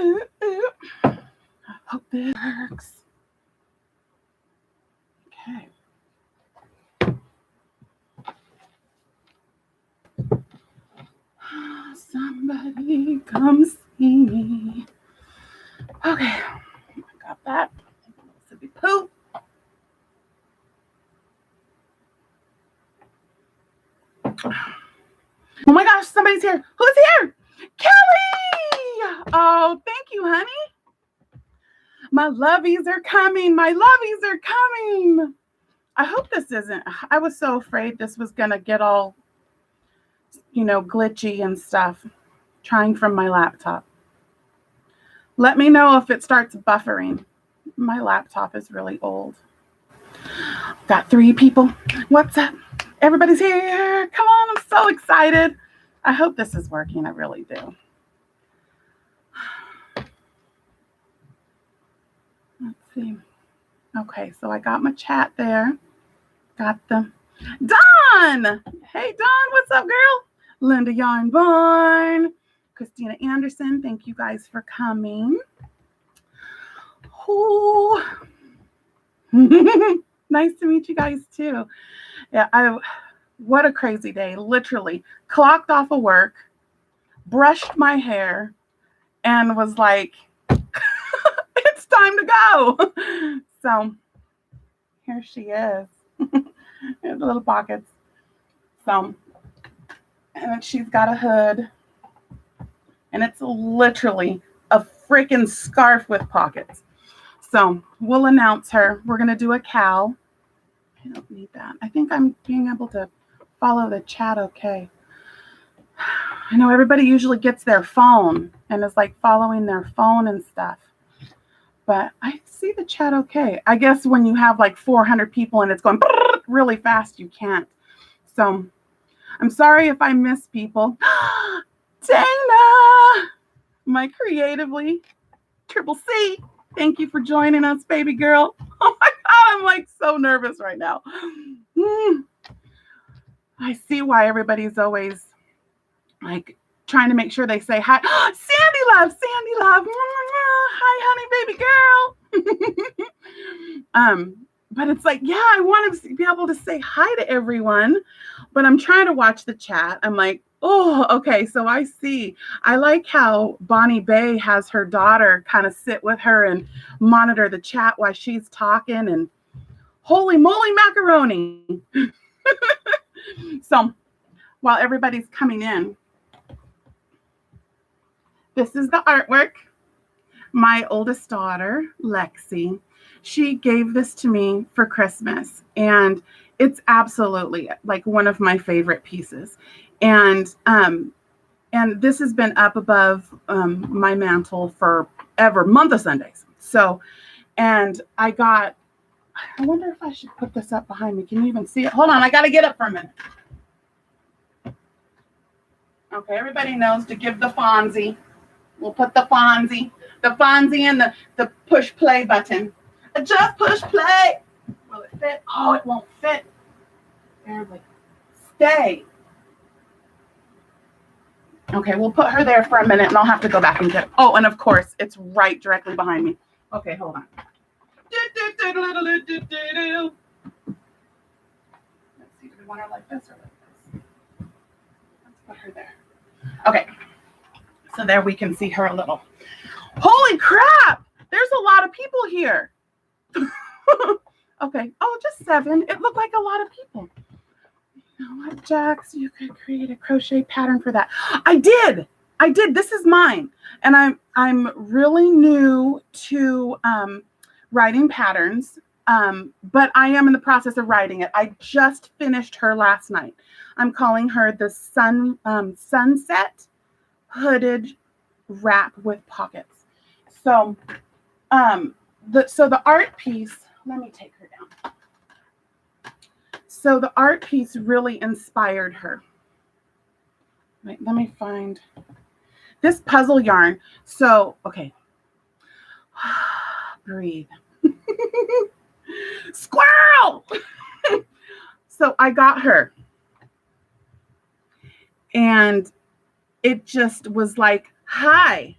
ooh, ooh. I hope this works. Okay. Somebody come see me. Okay, I got that. Sippy poo. Oh my gosh, somebody's here. Who's here? Kelly! Oh, thank you, honey. My lovies are coming. My lovies are coming. I hope this isn't. I was so afraid this was going to get all, glitchy and stuff. Trying from my laptop. Let me know if it starts buffering. My laptop is really old. Got 3 people. What's up? Everybody's here. Come on, I'm so excited. I hope this is working. I really do. Let's see. Okay, so I got my chat there. Got them. Dawn! Hey, Dawn, what's up, girl? Linda Yarnborn. Christina Anderson, thank you guys for coming. Ooh. Nice to meet you guys, too. Yeah, what a crazy day. Literally clocked off of work, brushed my hair, and was like, it's time to go. So here she is. There's little pockets. So, and then she's got a hood. And it's literally a freaking scarf with pockets. So we'll announce her. We're going to do a cow. I don't need that. I think I'm being able to follow the chat okay. I know everybody usually gets their phone and is like following their phone and stuff. But I see the chat okay. I guess when you have like 400 people and it's going really fast, you can't. So I'm sorry if I miss people. Dana, my creatively, Triple C. Thank you for joining us, baby girl. Oh my God, I'm like so nervous right now. I see why everybody's always like trying to make sure they say hi. Sandy love. Hi, honey, baby girl. But it's like, yeah, I want to be able to say hi to everyone, but I'm trying to watch the chat. I'm like, oh, okay, so I see. I like how Bonnie Bay has her daughter kind of sit with her and monitor the chat while she's talking, and holy moly macaroni. So while everybody's coming in, this is the artwork. My oldest daughter, Lexi, she gave this to me for Christmas, and it's absolutely like one of my favorite pieces. And this has been up above my mantle forever, month of Sundays. So, and I wonder if I should put this up behind me. Can you even see it? Hold on, I got to get up for a minute. Okay, everybody knows to give the Fonzie. We'll put the Fonzie and the push play button. Just push play. Will it fit? Oh, it won't fit. Barely. Stay. Okay, we'll put her there for a minute, and I'll have to go back and get it. Oh, and of course, it's right directly behind me. Okay, hold on. Let's see, do we want her like this or like this? Let's put her there. Okay, so there we can see her a little. Holy crap! There's a lot of people here. Okay, oh, just 7. It looked like a lot of people. You know what, Jax? You could create a crochet pattern for that. I did. This is mine, and I'm really new to writing patterns, but I am in the process of writing it. I just finished her last night. I'm calling her the sunset hooded wrap with pockets. So, the art piece. Let me take her down. So the art piece really inspired her. Wait, let me find this puzzle yarn. So, okay. Breathe. Squirrel! So I got her. And it just was like, hi.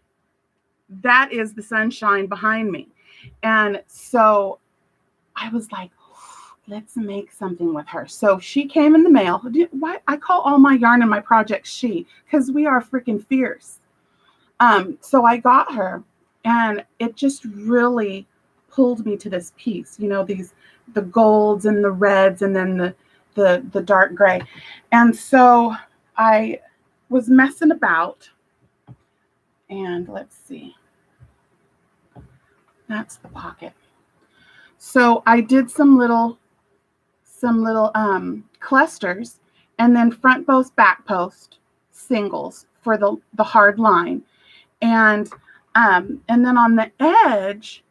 that is the sunshine behind me. And so I was like, let's make something with her. So she came in the mail. Why I call all my yarn and my projects she, because we are freaking fierce. So I got her, and it just really pulled me to this piece. You know, the golds and the reds, and then the dark gray. And so I was messing about, and let's see. That's the pocket. So I did some little clusters, and then front post, back post singles for the hard line. And then on the edge,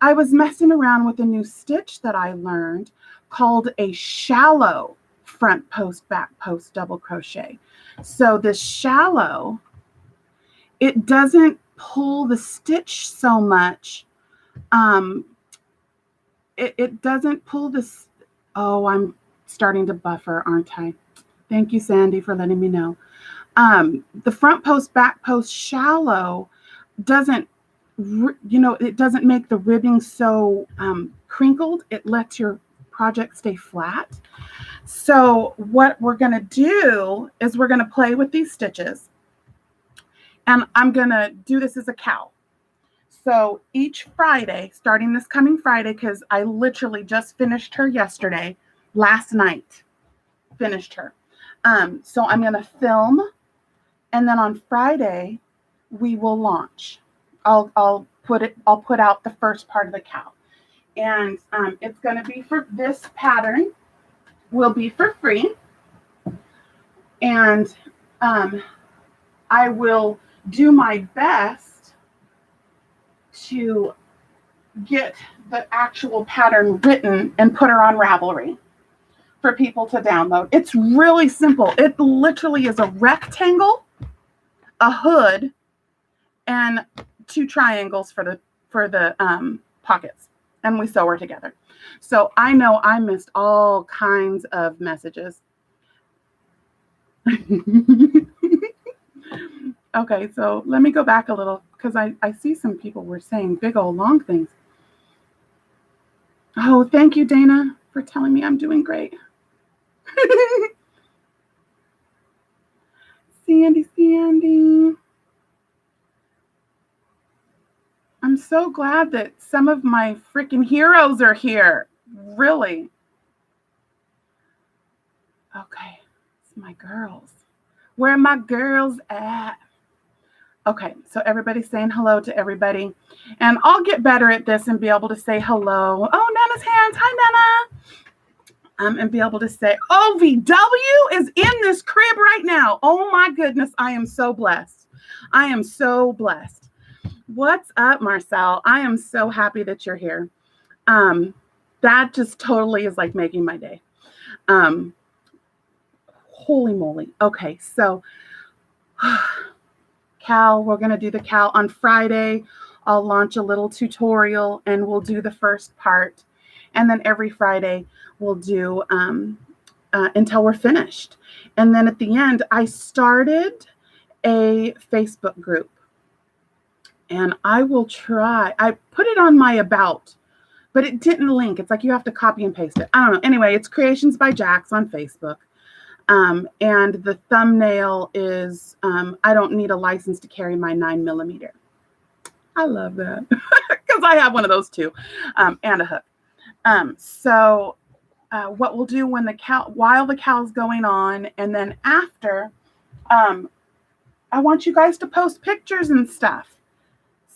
I was messing around with a new stitch that I learned called a shallow front post, back post double crochet. So this shallow, it doesn't pull the stitch so much. It doesn't pull this. Oh, I'm starting to buffer, aren't I? Thank you, Sandy, for letting me know. The front post, back post shallow doesn't, it doesn't make the ribbing so crinkled. It lets your project stay flat. So what we're going to do is we're going to play with these stitches, and I'm going to do this as a cowl. So each Friday, starting this coming Friday, because I literally just finished her yesterday, last night, finished her. So I'm going to film, and then on Friday we will launch. I'll put out the first part of the cowl, and it's going to be for this pattern. Will be for free, and I will do my best to get the actual pattern written and put her on Ravelry for people to download. It's really simple. It literally is a rectangle, a hood, and 2 triangles for the pockets, and we sew her together. So I know I missed all kinds of messages. Okay, so let me go back a little, because I see some people were saying big old long things. Oh, thank you, Dana, for telling me I'm doing great. Sandy. I'm so glad that some of my freaking heroes are here. Really. Okay, it's my girls. Where are my girls at? Okay, so everybody's saying hello to everybody. And I'll get better at this and be able to say hello. Oh, Nana's hands. Hi, Nana. And be able to say, OVW is in this crib right now. Oh, my goodness. I am so blessed. I am so blessed. What's up, Marcel? I am so happy that you're here. That just totally is like making my day. Holy moly. Okay, so cowl, we're going to do the cowl on Friday. I'll launch a little tutorial and we'll do the first part. And then every Friday we'll do until we're finished. And then at the end, I started a Facebook group. And I will try. I put it on my about, but it didn't link. It's like you have to copy and paste it. I don't know. Anyway, it's Creations by Jax on Facebook. And the thumbnail is, I don't need a license to carry my 9mm. I love that because I have one of those too, and a hook. So what we'll do while the cowl's going on, and then after, I want you guys to post pictures and stuff.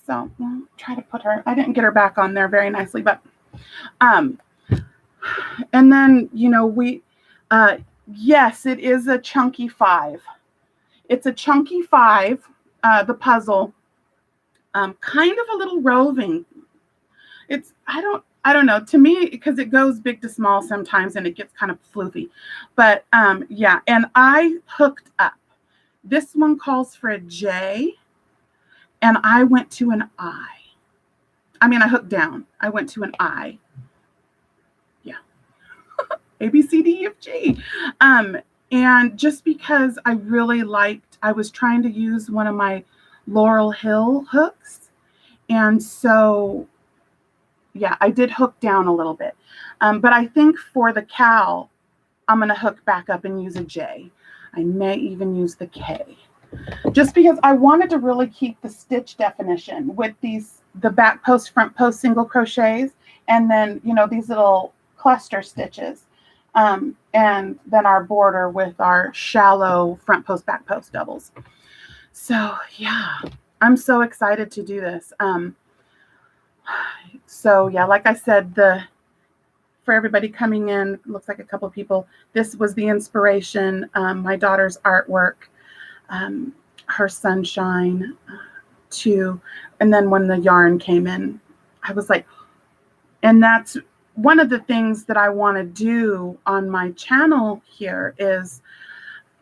So I'll try to put her, I didn't get her back on there very nicely, but, and then, yes, it is a chunky 5. It's a chunky 5, the puzzle, kind of a little roving. It's, I don't know, to me, because it goes big to small sometimes and it gets kind of floofy, but yeah, and I hooked up. This one calls for a J, and I went to an I. I mean, I hooked down. I went to an I. Yeah. A, B, C, D, E, F, G. And just because I really liked, I was trying to use one of my Laurel Hill hooks, And so, yeah, I did hook down a little bit. But I think for the cowl, I'm going to hook back up and use a J. I may even use the K. Just because I wanted to really keep the stitch definition with the back post, front post single crochets, and then, these little cluster stitches. And then our border with our shallow front post, back post doubles. So yeah, I'm so excited to do this. So yeah, like I said, for everybody coming in, looks like a couple of people, this was the inspiration, my daughter's artwork, her sunshine too. And then when the yarn came in, I was like, and that's one of the things that I want to do on my channel here is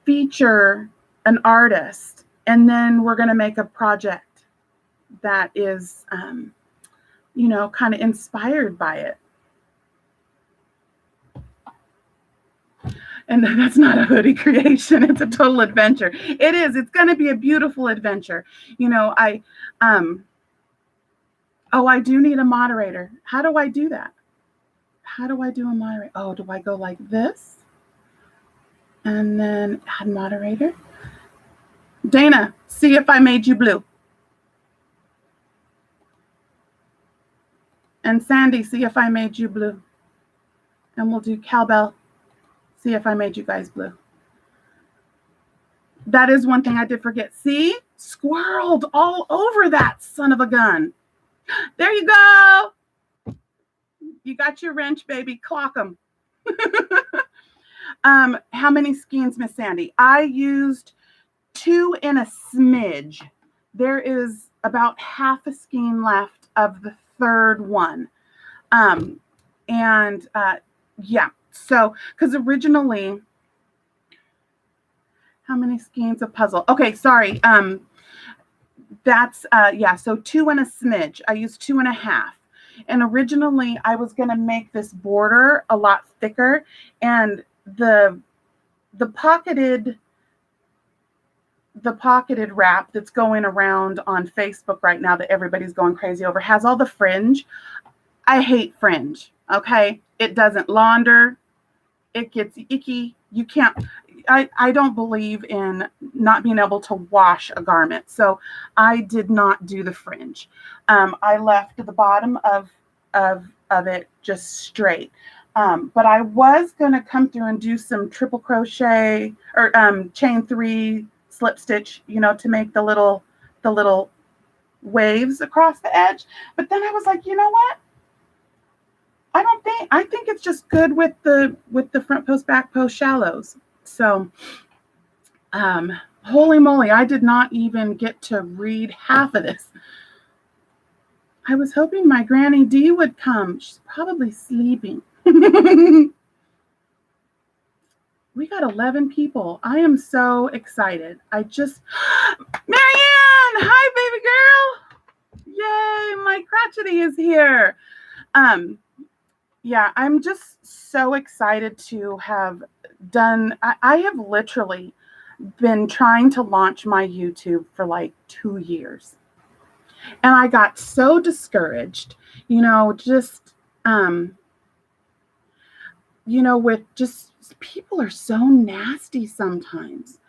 feature an artist, and then we're going to make a project that is, kind of inspired by it. And that's not a hoodie creation. It's a total adventure. It is. It's going to be a beautiful adventure. I do need a moderator. How do I do that? How do I do a moderator? Oh, do I go like this? And then add moderator. Dana, see if I made you blue. And Sandy, see if I made you blue. And we'll do cowbell. See if I made you guys blue. That is one thing I did forget. See? Squirreled all over that son of a gun. There you go. You got your wrench, baby. Clock them. How many skeins, Miss Sandy? I used 2 and a smidge. There is about half a skein left of the third one. Yeah. So, because originally, how many skeins of puzzle? Okay, sorry. That's, so 2 and a smidge. I used 2 and a half. And originally, I was going to make this border a lot thicker. And the pocketed wrap that's going around on Facebook right now that everybody's going crazy over has all the fringe. I hate fringe, okay? It doesn't launder. It gets icky. You can't, I don't believe in not being able to wash a garment. So I did not do the fringe. I left the bottom of it just straight. But I was going to come through and do some triple crochet or chain 3 slip stitch, to make the little waves across the edge. But then I was like, you know what? I think it's just good with the front post, back post shallows. So, holy moly, I did not even get to read half of this. I was hoping my Granny D would come. She's probably sleeping. We got 11 people. I am so excited. Marianne! Hi, baby girl! Yay, my crotchety is here. Yeah, I'm just so excited to have done. I have literally been trying to launch my YouTube for like 2 years. And I got so discouraged, with just people are so nasty sometimes.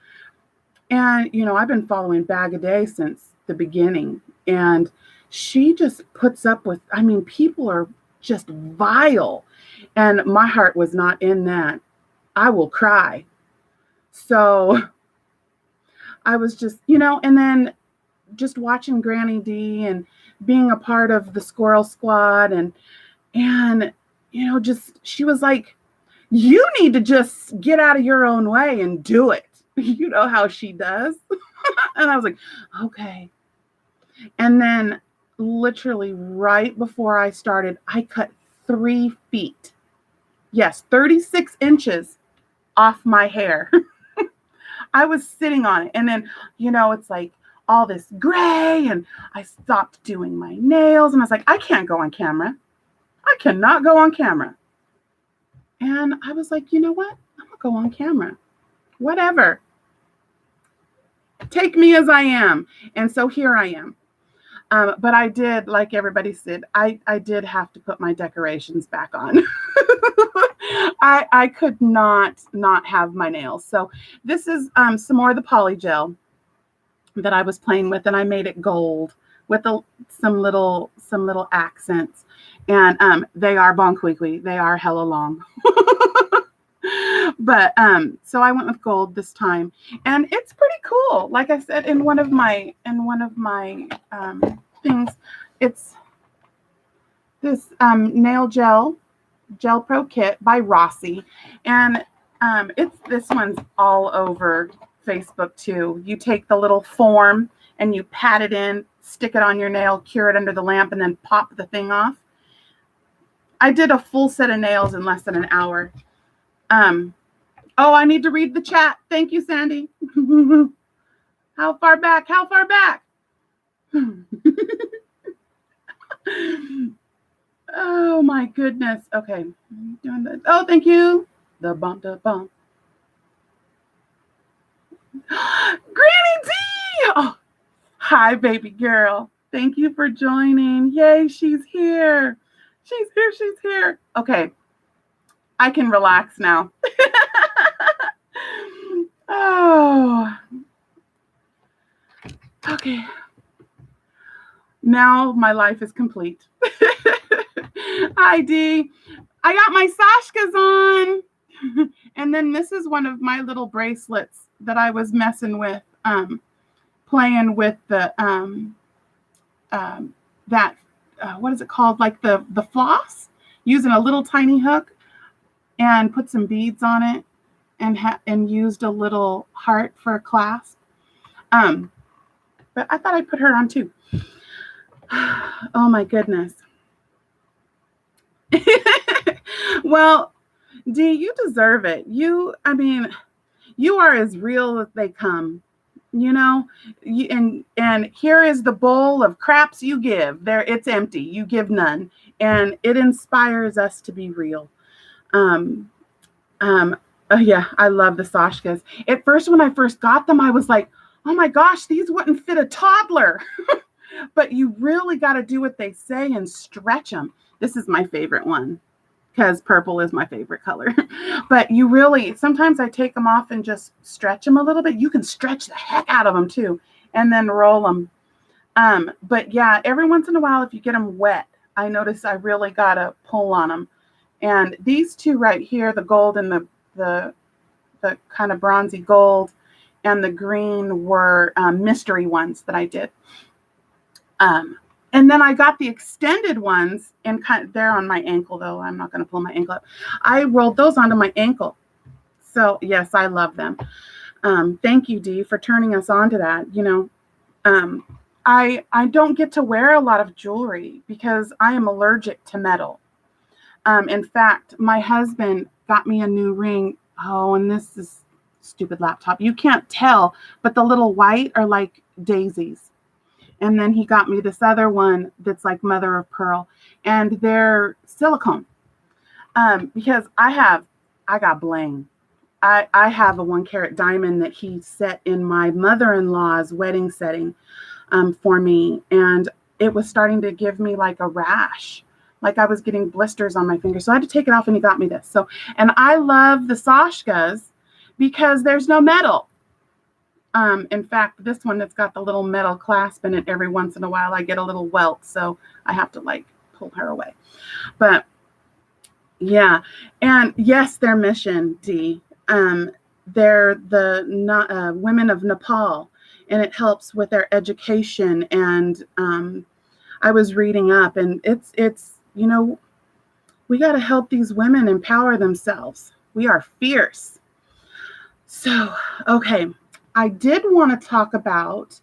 And, I've been following Bag a Day since the beginning. And she just puts up with, people are just vile. And my heart was not in that. I will cry. So I was just, and then just watching Granny D and being a part of the Squirrel Squad and just, she was like, you need to just get out of your own way and do it. You know how she does. And I was like, okay. And then literally right before I started, I cut 3 feet. Yes, 36 inches off my hair. I was sitting on it. And then, it's like all this gray, and I stopped doing my nails. And I was like, I can't go on camera. I cannot go on camera. And I was like, you know what? I'm going to go on camera. Whatever. Take me as I am. And so here I am. But I did, like everybody said, I did have to put my decorations back on. I could not have my nails. So this is some more of the poly gel that I was playing with, and I made it gold with some little accents. And they are bonquiqui. They are hella long. But so I went with gold this time, and it's pretty cool. Like I said in one of my things, it's this nail gel pro kit by Rossi, and this one's all over Facebook too. You take the little form and you pat it in, stick it on your nail, cure it under the lamp, and then pop the thing off. I did a full set of nails in less than an hour. Oh, I need to read the chat. Thank you, Sandy. How far back? How far back? Oh my goodness. Okay. Doing this. Oh, thank you. The bump, the bump. Granny D! Oh, hi, baby girl. Thank you for joining. Yay, she's here. She's here. She's here. Okay. I can relax now. Oh. Okay. Now my life is complete. Hi, D. I got my Sashkas on. And then this is one of my little bracelets that I was messing with, playing with the, what is it called? Like the floss, using a little tiny hook and put some beads on it and used a little heart for a clasp. But I thought I'd put her on too. Oh my goodness. Well, Dee, you deserve it. You are as real as they come, and here is the bowl of craps you give. There, it's empty. You give none. And it inspires us to be real. Yeah, I love the Sashkas. At first, when I first got them, I was like, oh my gosh, these wouldn't fit a toddler. But you really got to do what they say and stretch them. This is my favorite one because purple is my favorite color. But you really, sometimes I take them off and just stretch them a little bit. You can stretch the heck out of them too, and then roll them. But yeah, every once in a while, if you get them wet, I notice I really got to pull on them. And these two right here, the gold and the kind of bronzy gold and the green were mystery ones that I did. And then I got the extended ones, and they're on my ankle, though. I'm not going to pull my ankle up. I rolled those onto my ankle. So, yes, I love them. Thank you, Dee, for turning us on to that. I don't get to wear a lot of jewelry because I am allergic to metal. In fact, my husband got me a new ring. Oh, and this is stupid laptop. You can't tell, but the little white are like daisies. And then he got me this other one that's like mother of pearl, and they're silicone. Because I got bling. I have a 1-carat diamond that he set in my mother-in-law's wedding setting for me, and it was starting to give me like a rash. Like I was getting blisters on my fingers. So I had to take it off, and he got me this. So, and I love the Sashkas because there's no metal. In fact, this one that's got the little metal clasp in it, every once in a while I get a little welt, so I have to like pull her away. But yeah, and yes, their mission, Dee. They're the women of Nepal, and it helps with their education. And I was reading up, and it's we got to help these women empower themselves. We are fierce. So, okay. I did want to talk about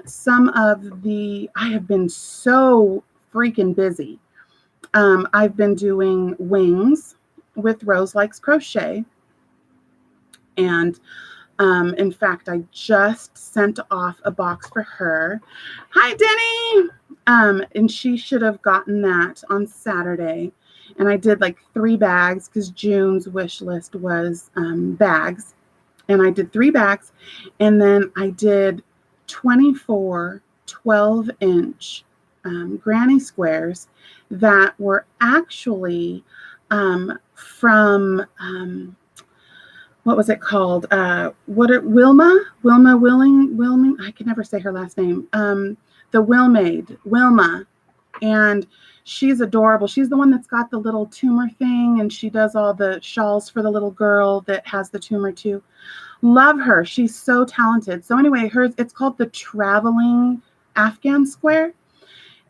some of I have been so freaking busy. I've been doing wings with Rose Likes Crochet. And in fact, I just sent off a box for her. Hi, Denny. And she should have gotten that on Saturday. And I did like 3 bags because June's wish list was bags. And I did 3 bags, and then I did 24 12-inch granny squares that were actually from what was it called? Wilming. I can never say her last name. The Wilmaid, Wilma, and she's adorable. She's the one that's got the little tumor thing, and she does all the shawls for the little girl that has the tumor too. Love her. She's so talented. So anyway, it's called the Traveling Afghan Square,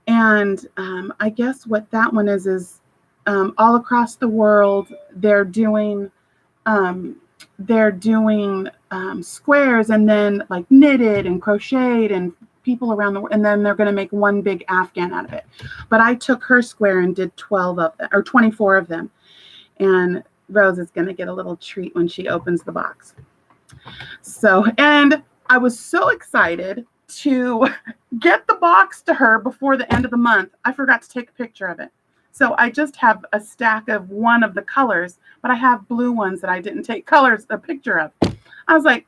and I guess what that one is all across the world they're doing squares, and then like knitted and crocheted, and people around the world, and then they're going to make one big Afghan out of it. But I took her square and did 12 of them, or 24 of them, and Rose is going to get a little treat when she opens the box. So, and I was so excited to get the box to her before the end of the month. I forgot to take a picture of it. So I just have a stack of one of the colors, but I have blue ones that I didn't take a picture of. I was like,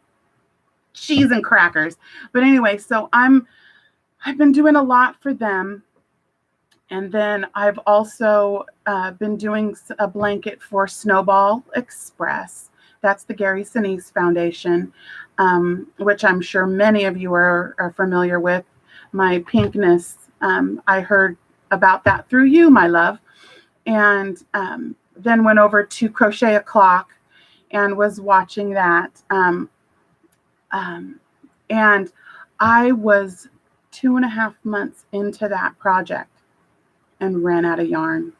cheese and crackers. But anyway, so I've been doing a lot for them. And then I've also been doing a blanket for Snowball Express. That's the Gary Sinise Foundation, which I'm sure many of you are familiar with. My pinkness, I heard about that through you, my love. And then went over to Crochet a Clock and was watching that. And I was 2.5 months into that project and ran out of yarn.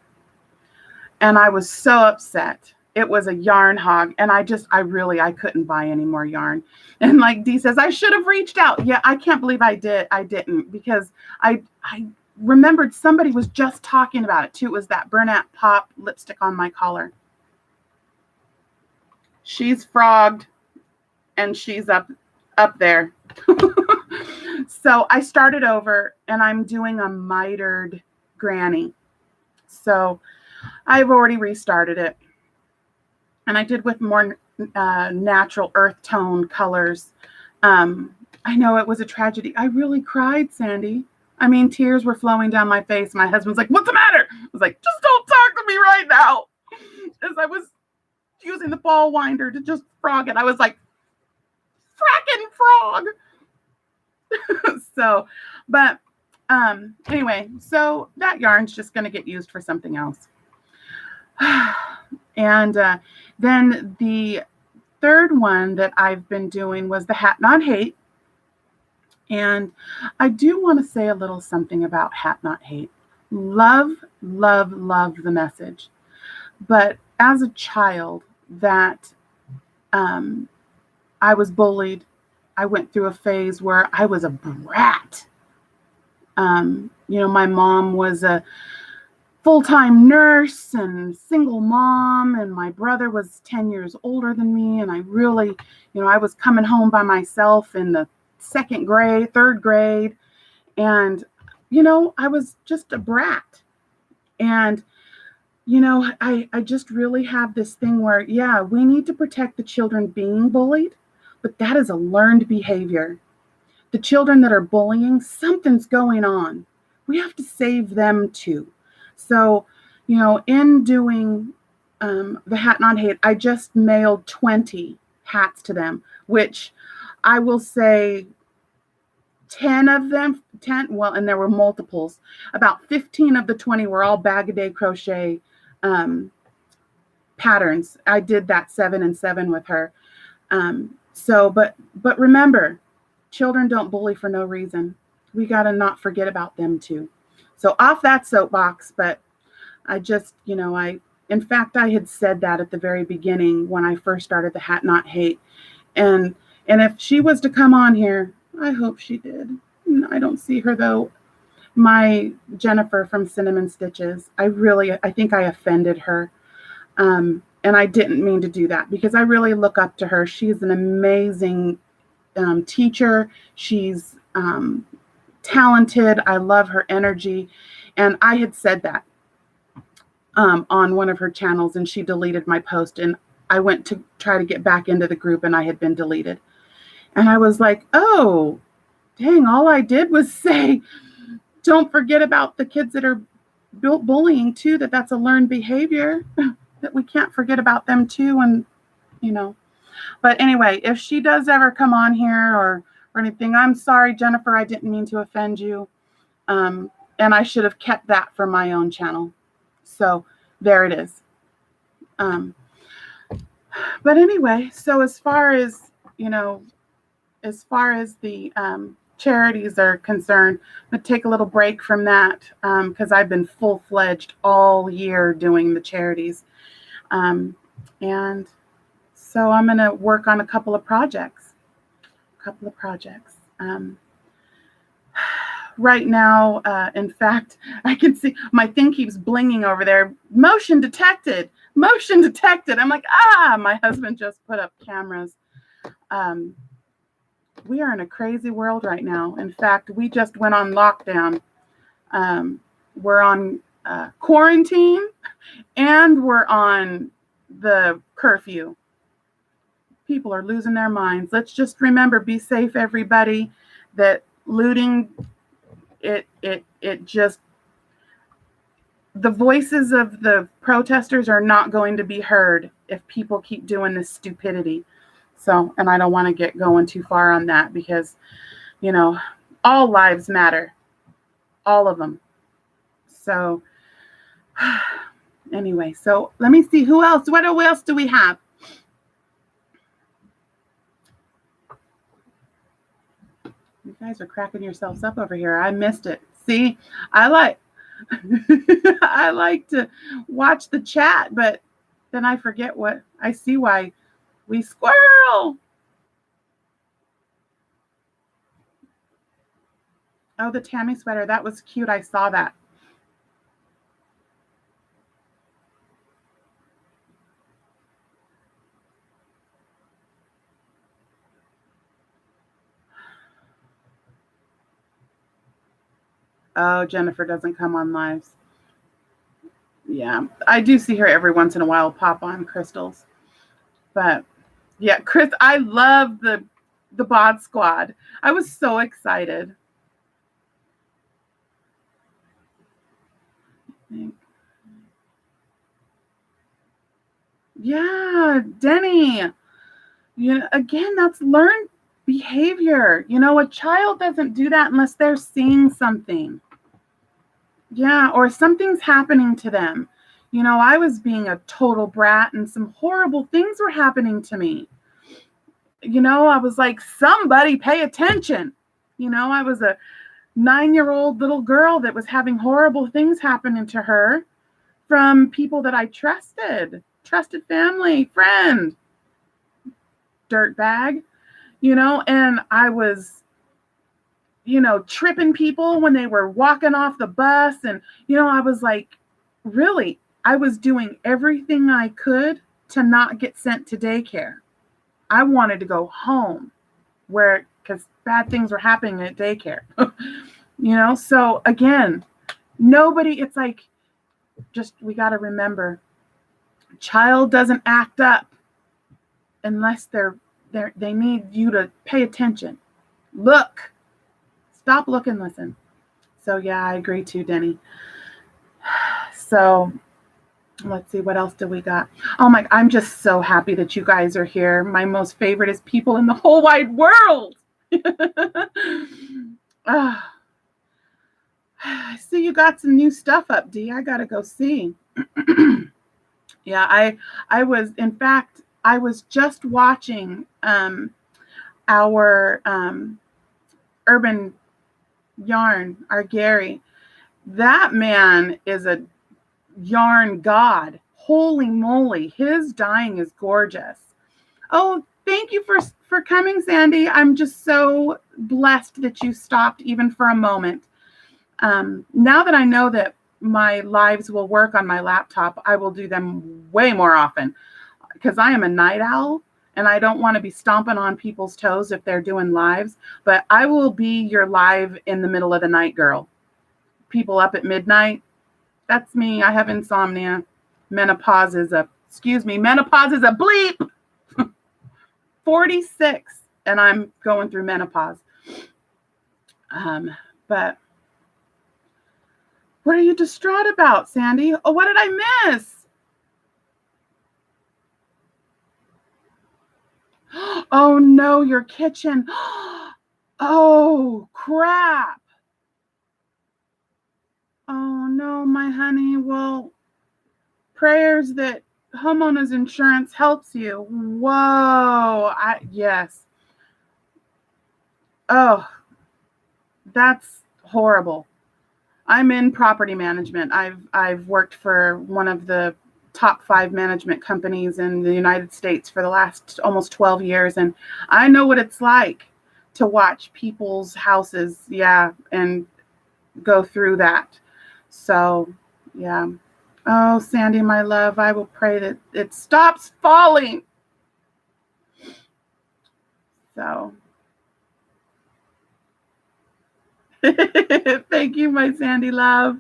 And I was so upset. It was a yarn hog. And I couldn't buy any more yarn. And like Dee says, I should have reached out. Yeah, I can't believe I didn't, because I remembered somebody was just talking about it too. It was that Bernat Pop lipstick on my collar. She's frogged and she's up there. So I started over, and I'm doing a mitered granny. So I've already restarted it, and I did with more natural earth tone colors. I know it was a tragedy. I really cried, Sandy. I mean, tears were flowing down my face. My husband's like, "What's the matter?" I was like, "Just don't talk to me right now." As I was using the ball winder to just frog it, I was like, "Fracking frog." So, but anyway, so that yarn's just going to get used for something else. And then the third one that I've been doing was the Hat Not Hate. And I do want to say a little something about Hat Not Hate. Love, love, love the message. But as a child that I was bullied, I went through a phase where I was a brat. My mom was a full-time nurse and single mom, and my brother was 10 years older than me. And I really, I was coming home by myself in the third grade. And, I was just a brat. And, I just really have this thing where, yeah, we need to protect the children being bullied, but that is a learned behavior. The children that are bullying, something's going on. We have to save them too. So, in doing the Hat Not Hate, I just mailed 20 hats to them, which I will say 10 of them, and there were multiples. About 15 of the 20 were all Bag-A-Day crochet patterns. I did that 7 and 7 with her. But remember, children don't bully for no reason. We got to not forget about them too. So off that soapbox, but I just, in fact, I had said that at the very beginning when I first started the Hat Not Hate. And if she was to come on here, I hope she did. I don't see her though. My Jennifer from Cinnamon Stitches, I think I offended her. And I didn't mean to do that, because I really look up to her. She's an amazing teacher. She's talented. I love her energy. And I had said that on one of her channels, and she deleted my post. And I went to try to get back into the group, and I had been deleted. And I was like, oh, dang, all I did was say, don't forget about the kids that are bullying too, that's a learned behavior, that we can't forget about them too. And, you know, but anyway, if she does ever come on here or anything, I'm sorry, Jennifer, I didn't mean to offend you. And I should have kept that for my own channel. So there it is. But anyway, so as far as, as far as the charities are concerned, I'm going to take a little break from that because I've been full-fledged all year doing the charities. And so I'm going to work on a couple of projects. Right now, in fact, I can see my thing keeps blinging over there. Motion detected. Motion detected. I'm like, my husband just put up cameras. We are in a crazy world right now. In fact, we just went on lockdown. We're on quarantine and we're on the curfew. People are losing their minds. Let's just remember, be safe, everybody. That looting, it just, the voices of the protesters are not going to be heard if people keep doing this stupidity. So, and I don't want to get going too far on that because, all lives matter. All of them. So, anyway, so let me see who else. What else do we have? You guys are cracking yourselves up over here. I missed it. See, I like to watch the chat, but then I forget what I see. Why we squirrel. Oh, the Tammy sweater. That was cute. I saw that. Oh, Jennifer doesn't come on lives. Yeah, I do see her every once in a while pop on, Crystals. But yeah, Chris, I love the Bod Squad. I was so excited. Yeah, Denny. Again, that's learned behavior. A child doesn't do that unless they're seeing something. Yeah, or something's happening to them. I was being a total brat and some horrible things were happening to me. I was like, somebody pay attention. I was a 9-year-old little girl that was having horrible things happening to her from people that I trusted family, friend, dirtbag, and I was, tripping people when they were walking off the bus. And, I was like, really, I was doing everything I could to not get sent to daycare. I wanted to go home because bad things were happening at daycare, so again, it's like, just, we got to remember, child doesn't act up unless they need you to pay attention. Look, stop, look, and listen. So yeah, I agree too, Denny. So let's see, what else do we got? Oh my, I'm just so happy that you guys are here. My most favorite is people in the whole wide world. I see you got some new stuff up, Dee. I gotta go see. Yeah, I was, in fact, I was just watching our Urban Yarn, our Gary. That man is a yarn god. Holy moly, his dyeing is gorgeous. Oh, thank you for coming, Sandy. I'm just so blessed that you stopped even for a moment. Now that I know that my lives will work on my laptop, I will do them way more often because I am a night owl and I don't want to be stomping on people's toes if they're doing lives, but I will be your live in the middle of the night girl. People up at midnight, that's me. I have insomnia. Menopause is a bleep. 46 and I'm going through menopause. But what are you distraught about, Sandy? Oh, what did I miss? Oh no, your kitchen. Oh crap. Oh no, my honey. Well, prayers that homeowners insurance helps you. Whoa. Yes. Oh, that's horrible. I'm in property management. I've worked for one of the top 5 management companies in the United States for the last almost 12 years, and I know what it's like to watch people's houses, yeah, and go through that. So, yeah. Oh, Sandy, my love, I will pray that it stops falling. So, thank you, my Sandy love.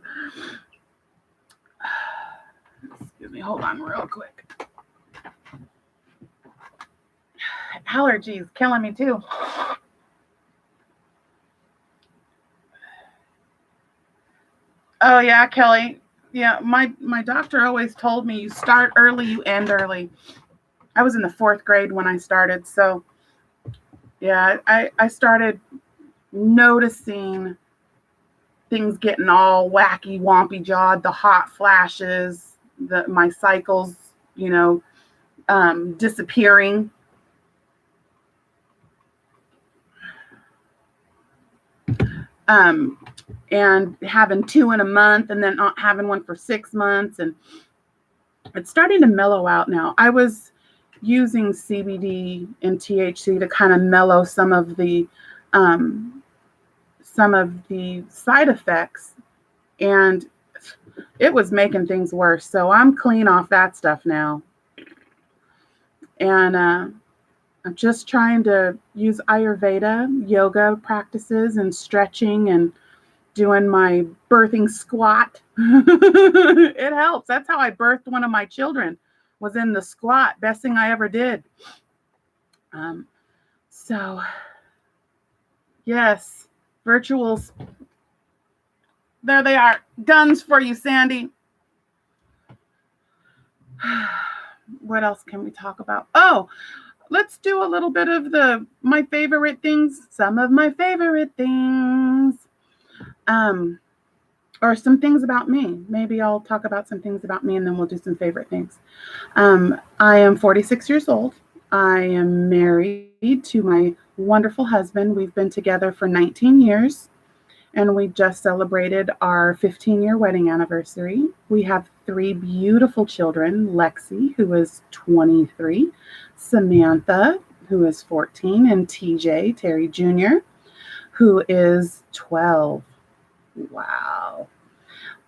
Excuse me, hold on real quick. Allergies killing me too. Oh yeah, Kelly. Yeah, my doctor always told me you start early, you end early. I was in the 4th grade when I started, so yeah, I started noticing things getting all wacky, wompy jawed, the hot flashes, my cycles, you know, disappearing. Um, and having 2 in a month and then not having one for 6 months. And it's starting to mellow out now. I was using CBD and THC to kind of mellow um, some of the side effects, and it was making things worse. So I'm clean off that stuff now. And I'm just trying to use Ayurveda, yoga practices, and stretching and doing my birthing squat. It helps. That's how I birthed one of my children, was in the squat. Best thing I ever did. So, yes, virtuals. There they are. Guns for you, Sandy. What else can we talk about? Oh, let's do a little bit of my favorite things. Some of my favorite things. Or some things about me. Maybe I'll talk about some things about me and then we'll do some favorite things. I am 46 years old. I am married to my wonderful husband. We've been together for 19 years and we just celebrated our 15-year wedding anniversary. We have 3 beautiful children, Lexi, who is 23, Samantha, who is 14, and TJ, Terry Jr., who is 12. Wow.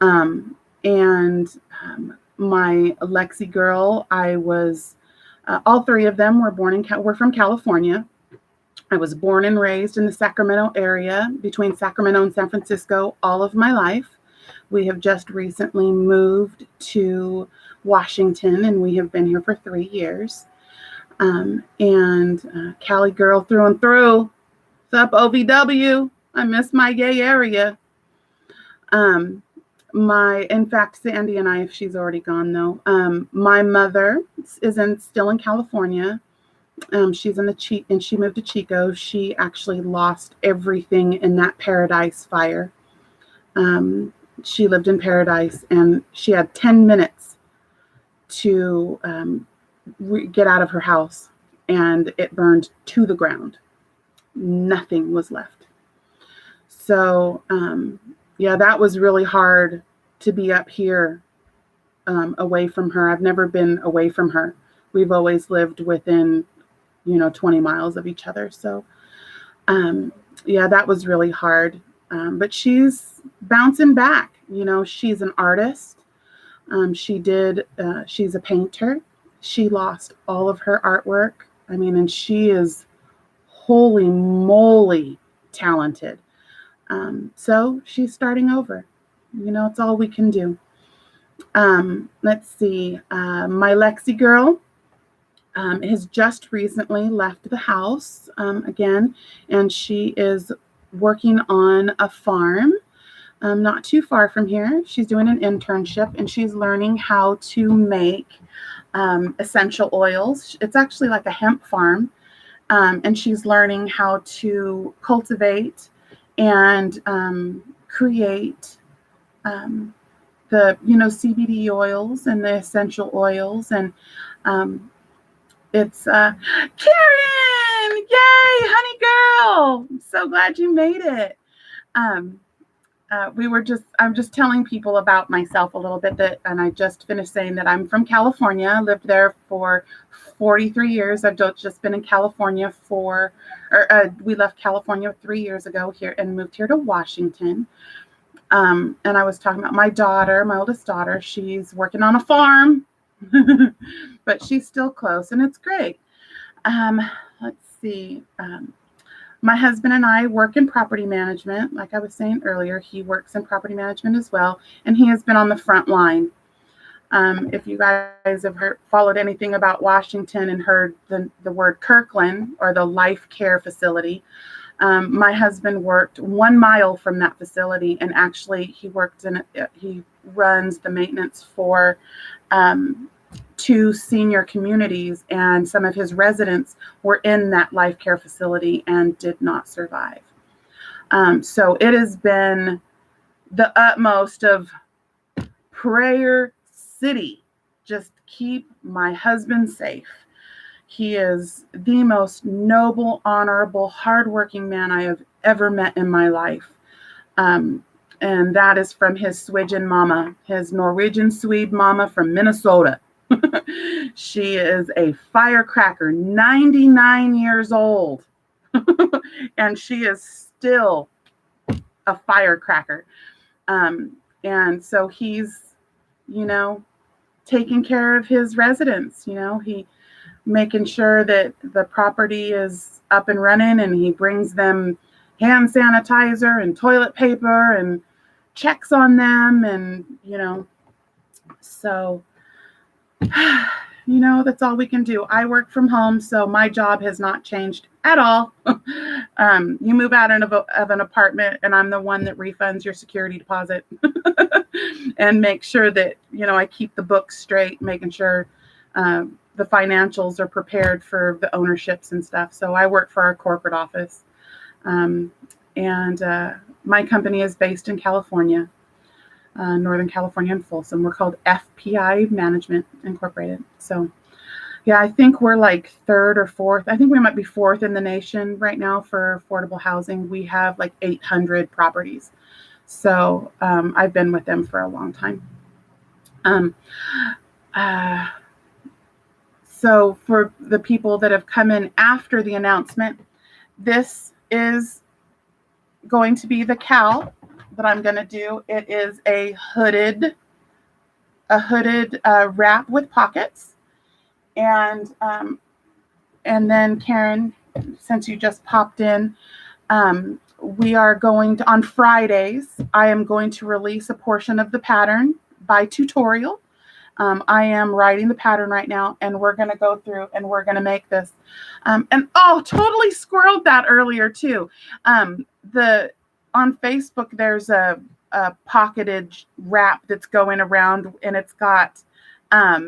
My Lexi girl, I was, all 3 of them were from California. I was born and raised in the Sacramento area, between Sacramento and San Francisco, all of my life. We have just recently moved to Washington, and we have been here for 3 years. Cali girl through and through. What's up, OVW? I miss my gay area. In fact, Sandy and I, if she's already gone though, my mother is still in California. She's and she moved to Chico. She actually lost everything in that Paradise fire. She lived in Paradise and she had 10 minutes to get out of her house, and it burned to the ground. Nothing was left. So, yeah, that was really hard to be up here away from her. I've never been away from her. We've always lived within, 20 miles of each other. So, yeah, that was really hard. But she's bouncing back. She's an artist. She's a painter. She lost all of her artwork. And she is holy moly talented. So she's starting over. It's all we can do. Let's see. My Lexi girl has just recently left the house again, and she is working on a farm not too far from here. She's doing an internship and she's learning how to make essential oils. It's actually like a hemp farm, and she's learning how to cultivate and create the CBD oils and the essential oils, and um, it's Karen, yay, honey girl! I'm so glad you made it. Um, I'm just telling people about myself a little bit, and I just finished saying that I'm from California. I lived there for 43 years. I've just been in California we left California 3 years ago here and moved here to Washington. And I was talking about my daughter, my oldest daughter. She's working on a farm, but she's still close, and it's great. Um, let's see. My husband and I work in property management. Like I was saying earlier, he works in property management as well, and he has been on the front line. If you guys have followed anything about Washington and heard the word Kirkland or the Life Care facility, my husband worked 1 mile from that facility, and actually he runs the maintenance for 2 senior communities, and some of his residents were in that life care facility and did not survive. So it has been the utmost of prayer city. Just keep my husband safe. He is the most noble, honorable, hardworking man I have ever met in my life. And that is from his Swedish mama, his Norwegian Swede mama from Minnesota. She is a firecracker, 99 years old, and she is still a firecracker. And so he's, taking care of his residents. He making sure that the property is up and running, and he brings them hand sanitizer and toilet paper and checks on them, and so that's all we can do. I work from home, so my job has not changed at all. You move out of an apartment, and I'm the one that refunds your security deposit and make sure that, I keep the books straight, making sure the financials are prepared for the ownerships and stuff. So I work for our corporate office. And my company is based in California. Northern California and Folsom. We're called FPI Management Incorporated. So, yeah, I think we're like 3rd or 4th. I think we might be 4th in the nation right now for affordable housing. We have like 800 properties. So I've been with them for a long time. So for the people that have come in after the announcement, this is going to be the cowl that I'm going to do. It is a hooded wrap with pockets, and then Karen, since you just popped in, we are going to, on Fridays, I am going to release a portion of the pattern by tutorial. I am writing the pattern right now, and we're going to go through and we're going to make this. Totally squirreled that earlier too. On Facebook, there's a pocketed wrap that's going around, and it's got a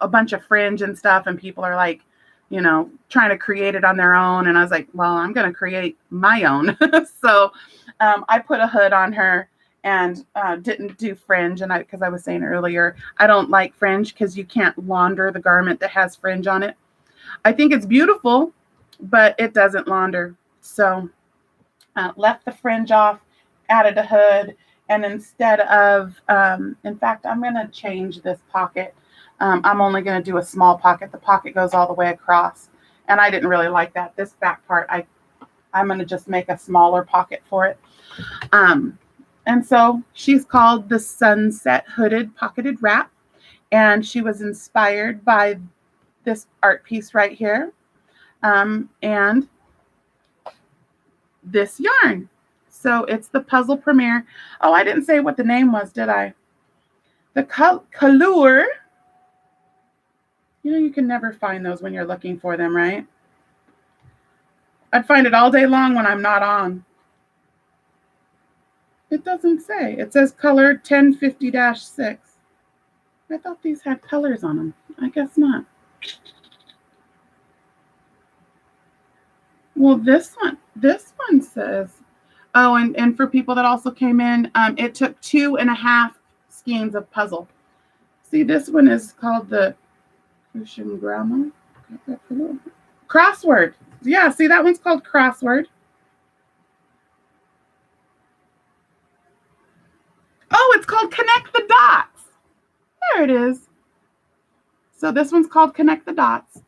bunch of fringe and stuff, and people are like, trying to create it on their own. And I was like, well, I'm going to create my own. So I put a hood on her and didn't do fringe. And because I was saying earlier, I don't like fringe because you can't launder the garment that has fringe on it. I think it's beautiful, but it doesn't launder. So left the fringe off, added a hood, and instead of, in fact, I'm going to change this pocket. I'm only going to do a small pocket. The pocket goes all the way across, and I didn't really like that. This back part, I'm going to just make a smaller pocket for it. And so she's called the Sunset Hooded Pocketed Wrap, and she was inspired by this art piece right here, and this yarn. So it's the Puzzle Premiere. Oh, I didn't say what the name was, did I? The color. You can never find those when you're looking for them, right? I'd find it all day long when I'm not on. It doesn't say. It says color 1050-6. I thought these had colors on them. I guess not. Well, this one says, oh, and for people that also came in, it took 2.5 skeins of puzzle. See, this one is called the Cushion Grammar. Crossword. Yeah, see, that one's called crossword. Oh, it's called Connect the Dots. There it is. So this one's called Connect the Dots.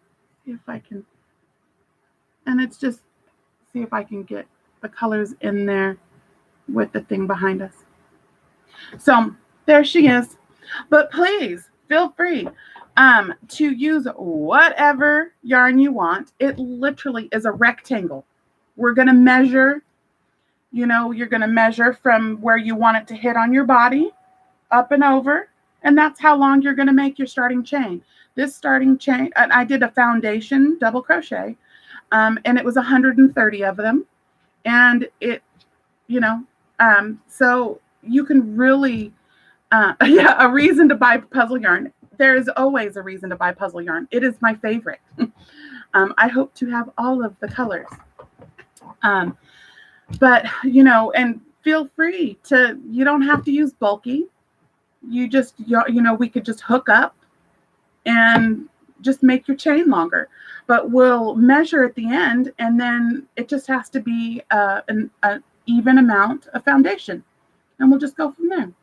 See if I can, and it's just, see if I can get the colors in there with the thing behind us. So there she is. But please feel free to use whatever yarn you want. It literally is a rectangle. We're going to measure, you're going to measure from where you want it to hit on your body, up and over, and that's how long you're going to make your starting chain. This starting chain, I did a foundation double crochet, and it was 130 of them, and it, so you can really, a reason to buy puzzle yarn. There is always a reason to buy puzzle yarn. It is my favorite. I hope to have all of the colors. But, and feel free to, you don't have to use bulky. You just, we could just hook up and just make your chain longer. But we'll measure at the end, and then it just has to be an even amount of foundation. And we'll just go from there.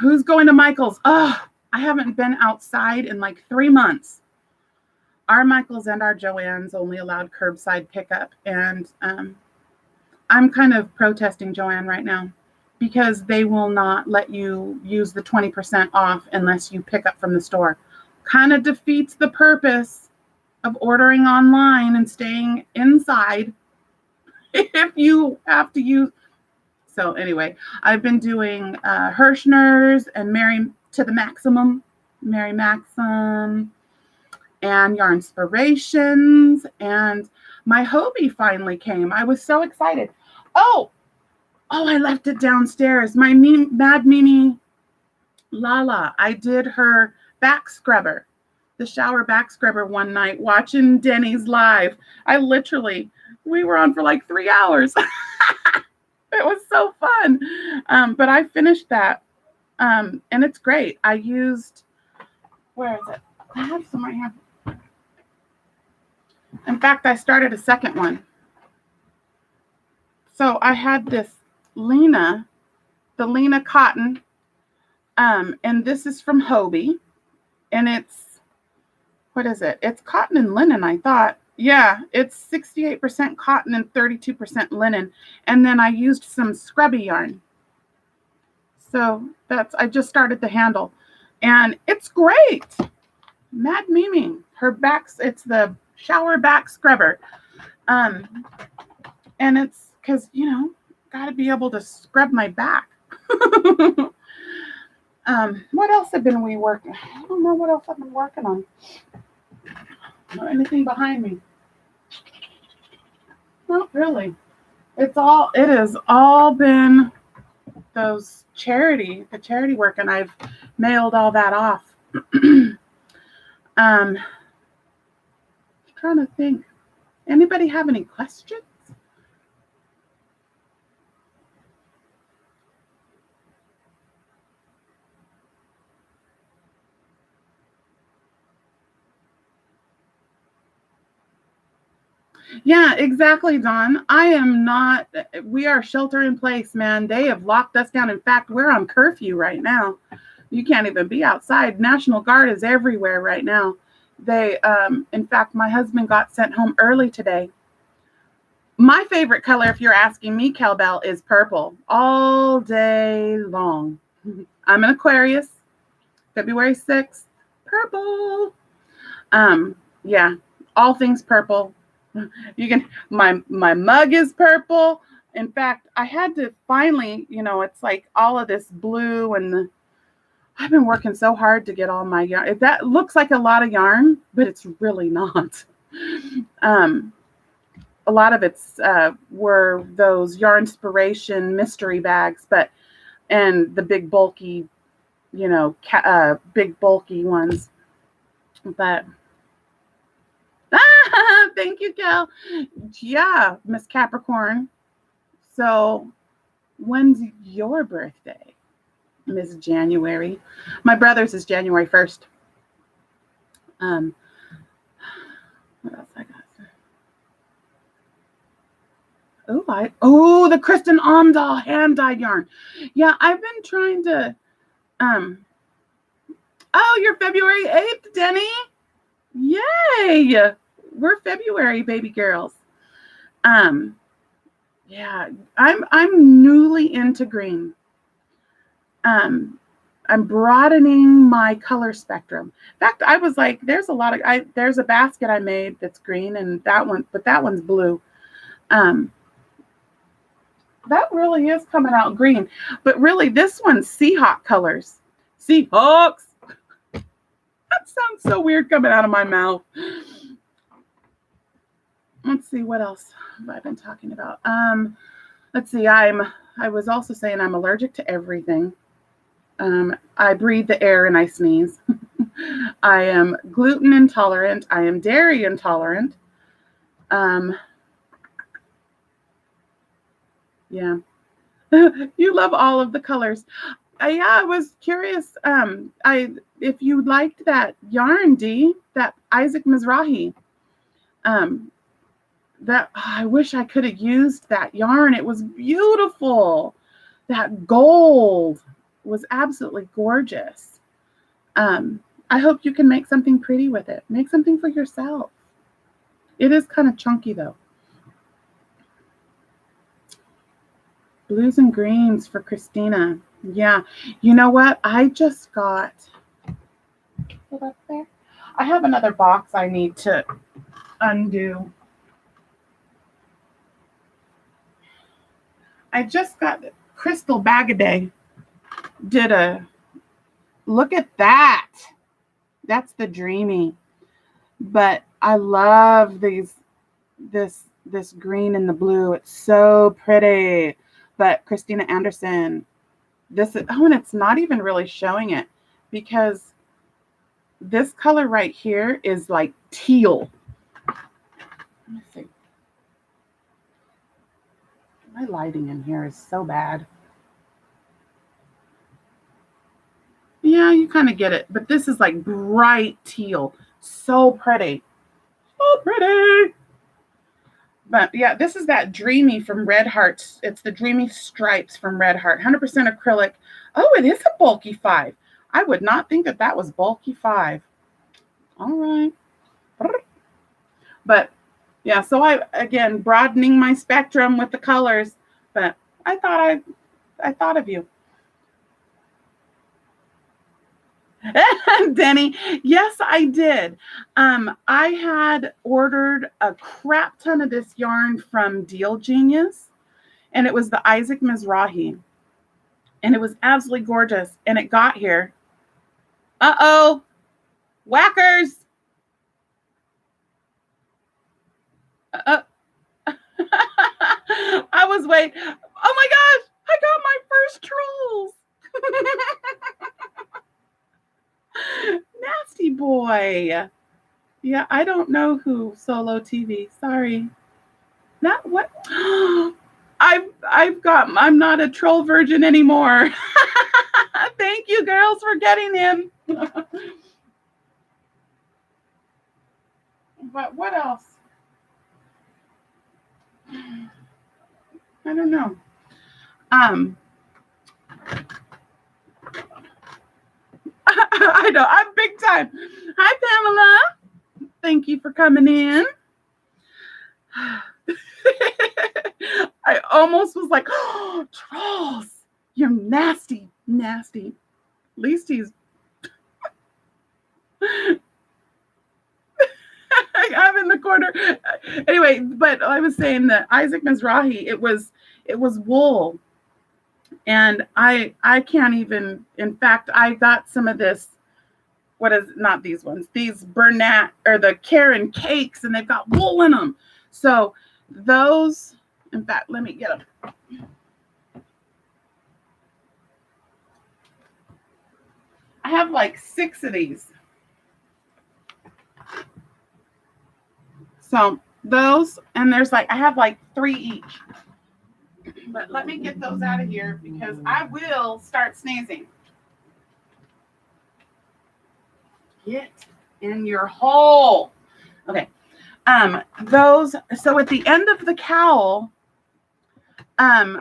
Who's going to Michael's? Oh, I haven't been outside in like 3 months. Our Michael's and our Joann's only allowed curbside pickup. And I'm kind of protesting Joann right now because they will not let you use the 20% off unless you pick up from the store. Kind of defeats the purpose of ordering online and staying inside if you have to use. So anyway, I've been doing Hirschner's and Mary Maxim, and Yarnspirations, and my Hobie finally came. I was so excited. Oh, I left it downstairs. My Mad Mimi Lala, I did her back scrubber, the shower back scrubber one night watching Denny's live. We were on for like 3 hours. It was so fun. But I finished that. And it's great. I used, where is it? I have some right here. In fact, I started a second one. So I had this the Lena cotton. And this is from Hobie. And it's, what is it? It's cotton and linen, I thought. Yeah, it's 68% cotton and 32% linen. And then I used some scrubby yarn. So I just started the handle. And it's great. Mad Mimi. It's the shower back scrubber. And it's because, got to be able to scrub my back. What else have we working? I don't know what else I've been working on. Or anything behind me. Not really. It has all been the charity work, and I've mailed all that off. Trying to think. Anybody have any questions? Yeah, exactly, Dawn. We are shelter in place, man. They have locked us down. In fact, we're on curfew right now. You can't even be outside. National Guard is everywhere right now. In fact, my husband got sent home early today. My favorite color, if you're asking me, Cowbell, is purple all day long. I'm an Aquarius, February 6th, purple. Yeah, all things purple. My mug is purple. In fact, I had to finally, it's like all of this blue, and I've been working so hard to get all my yarn. That looks like a lot of yarn, but it's really not. a lot of it's were those Yarnspiration mystery bags, and the big bulky, big bulky ones. But thank you, Kel. Yeah, Miss Capricorn. So when's your birthday, Miss January? My brother's is January 1st. What else I got? The Kristen Amdahl hand dyed yarn. Yeah, I've been trying to. You're February 8th, Denny. Yay! We're February baby girls. Yeah, I'm newly into green. I'm broadening my color spectrum. In fact, I was like, there's a basket I made that's green, and that one's blue. That really is coming out green, but really this one's Seahawk colors. Seahawks. That sounds so weird coming out of my mouth. Let's see, what else have I been talking about? Let's see, I was also saying I'm allergic to everything. I breathe the air and I sneeze. I am gluten intolerant. I am dairy intolerant. Yeah. You love all of the colors. I was curious if you liked that yarn, Dee, that Isaac Mizrahi. I wish I could have used that yarn. It was beautiful. That gold was absolutely gorgeous. I hope you can make something pretty with it. Make something for yourself. It is kind of chunky though. Blues and greens for Christina. Yeah. You know what? I just got it up there. I have another box I need to undo. I just got Crystal Bagaday. Look at that. That's the dreamy. But I love this green and the blue. It's so pretty. But Christina Anderson, and it's not even really showing it because this color right here is like teal. Let me see. My lighting in here is so bad. Yeah, you kind of get it, but this is like bright teal. So pretty. So pretty. But yeah, this is that Dreamy from Red Heart. It's the Dreamy Stripes from Red Heart. 100% acrylic. Oh, it is a bulky 5. I would not think that was bulky 5. All right. But yeah, so again, broadening my spectrum with the colors. But I thought of you. Denny, yes, I did. I had ordered a crap ton of this yarn from Deal Genius, and it was the Isaac Mizrahi, and it was absolutely gorgeous. And it got here. Uh-oh, whackers! I was waiting. Oh my gosh, I got my first trolls. Nasty boy. Yeah, I don't know who Solo TV. Sorry. Not what? I'm not a troll virgin anymore. Thank you, girls, for getting him. But what else? I don't know. I know, I'm big time. Hi, Pamela. Thank you for coming in. I almost was like, oh, trolls. You're nasty, nasty. At least he's. I'm in the corner. Anyway, but I was saying that Isaac Mizrahi, it was wool. And I can't even, in fact, I got some of this, not these ones, these Bernat or the Karen cakes, and they've got wool in them. So Those, in fact, let me get them. I have like 6 of these. So those, and there's like, I have like 3 each. But let me get those out of here because I will start sneezing. Get in your hole. Okay. Those, so at the end of the cowl, I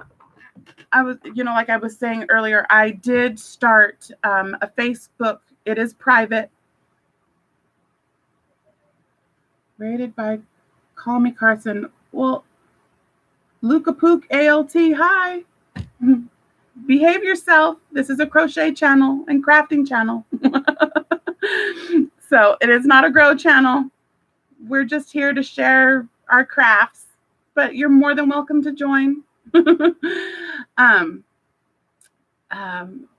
was, like I was saying earlier, I did start a Facebook. It is private. Rated by Call Me Carson. Well, Luca Pook ALT, hi. Behave yourself. This is a crochet channel and crafting channel. So it is not a grow channel. We're just here to share our crafts, but you're more than welcome to join. What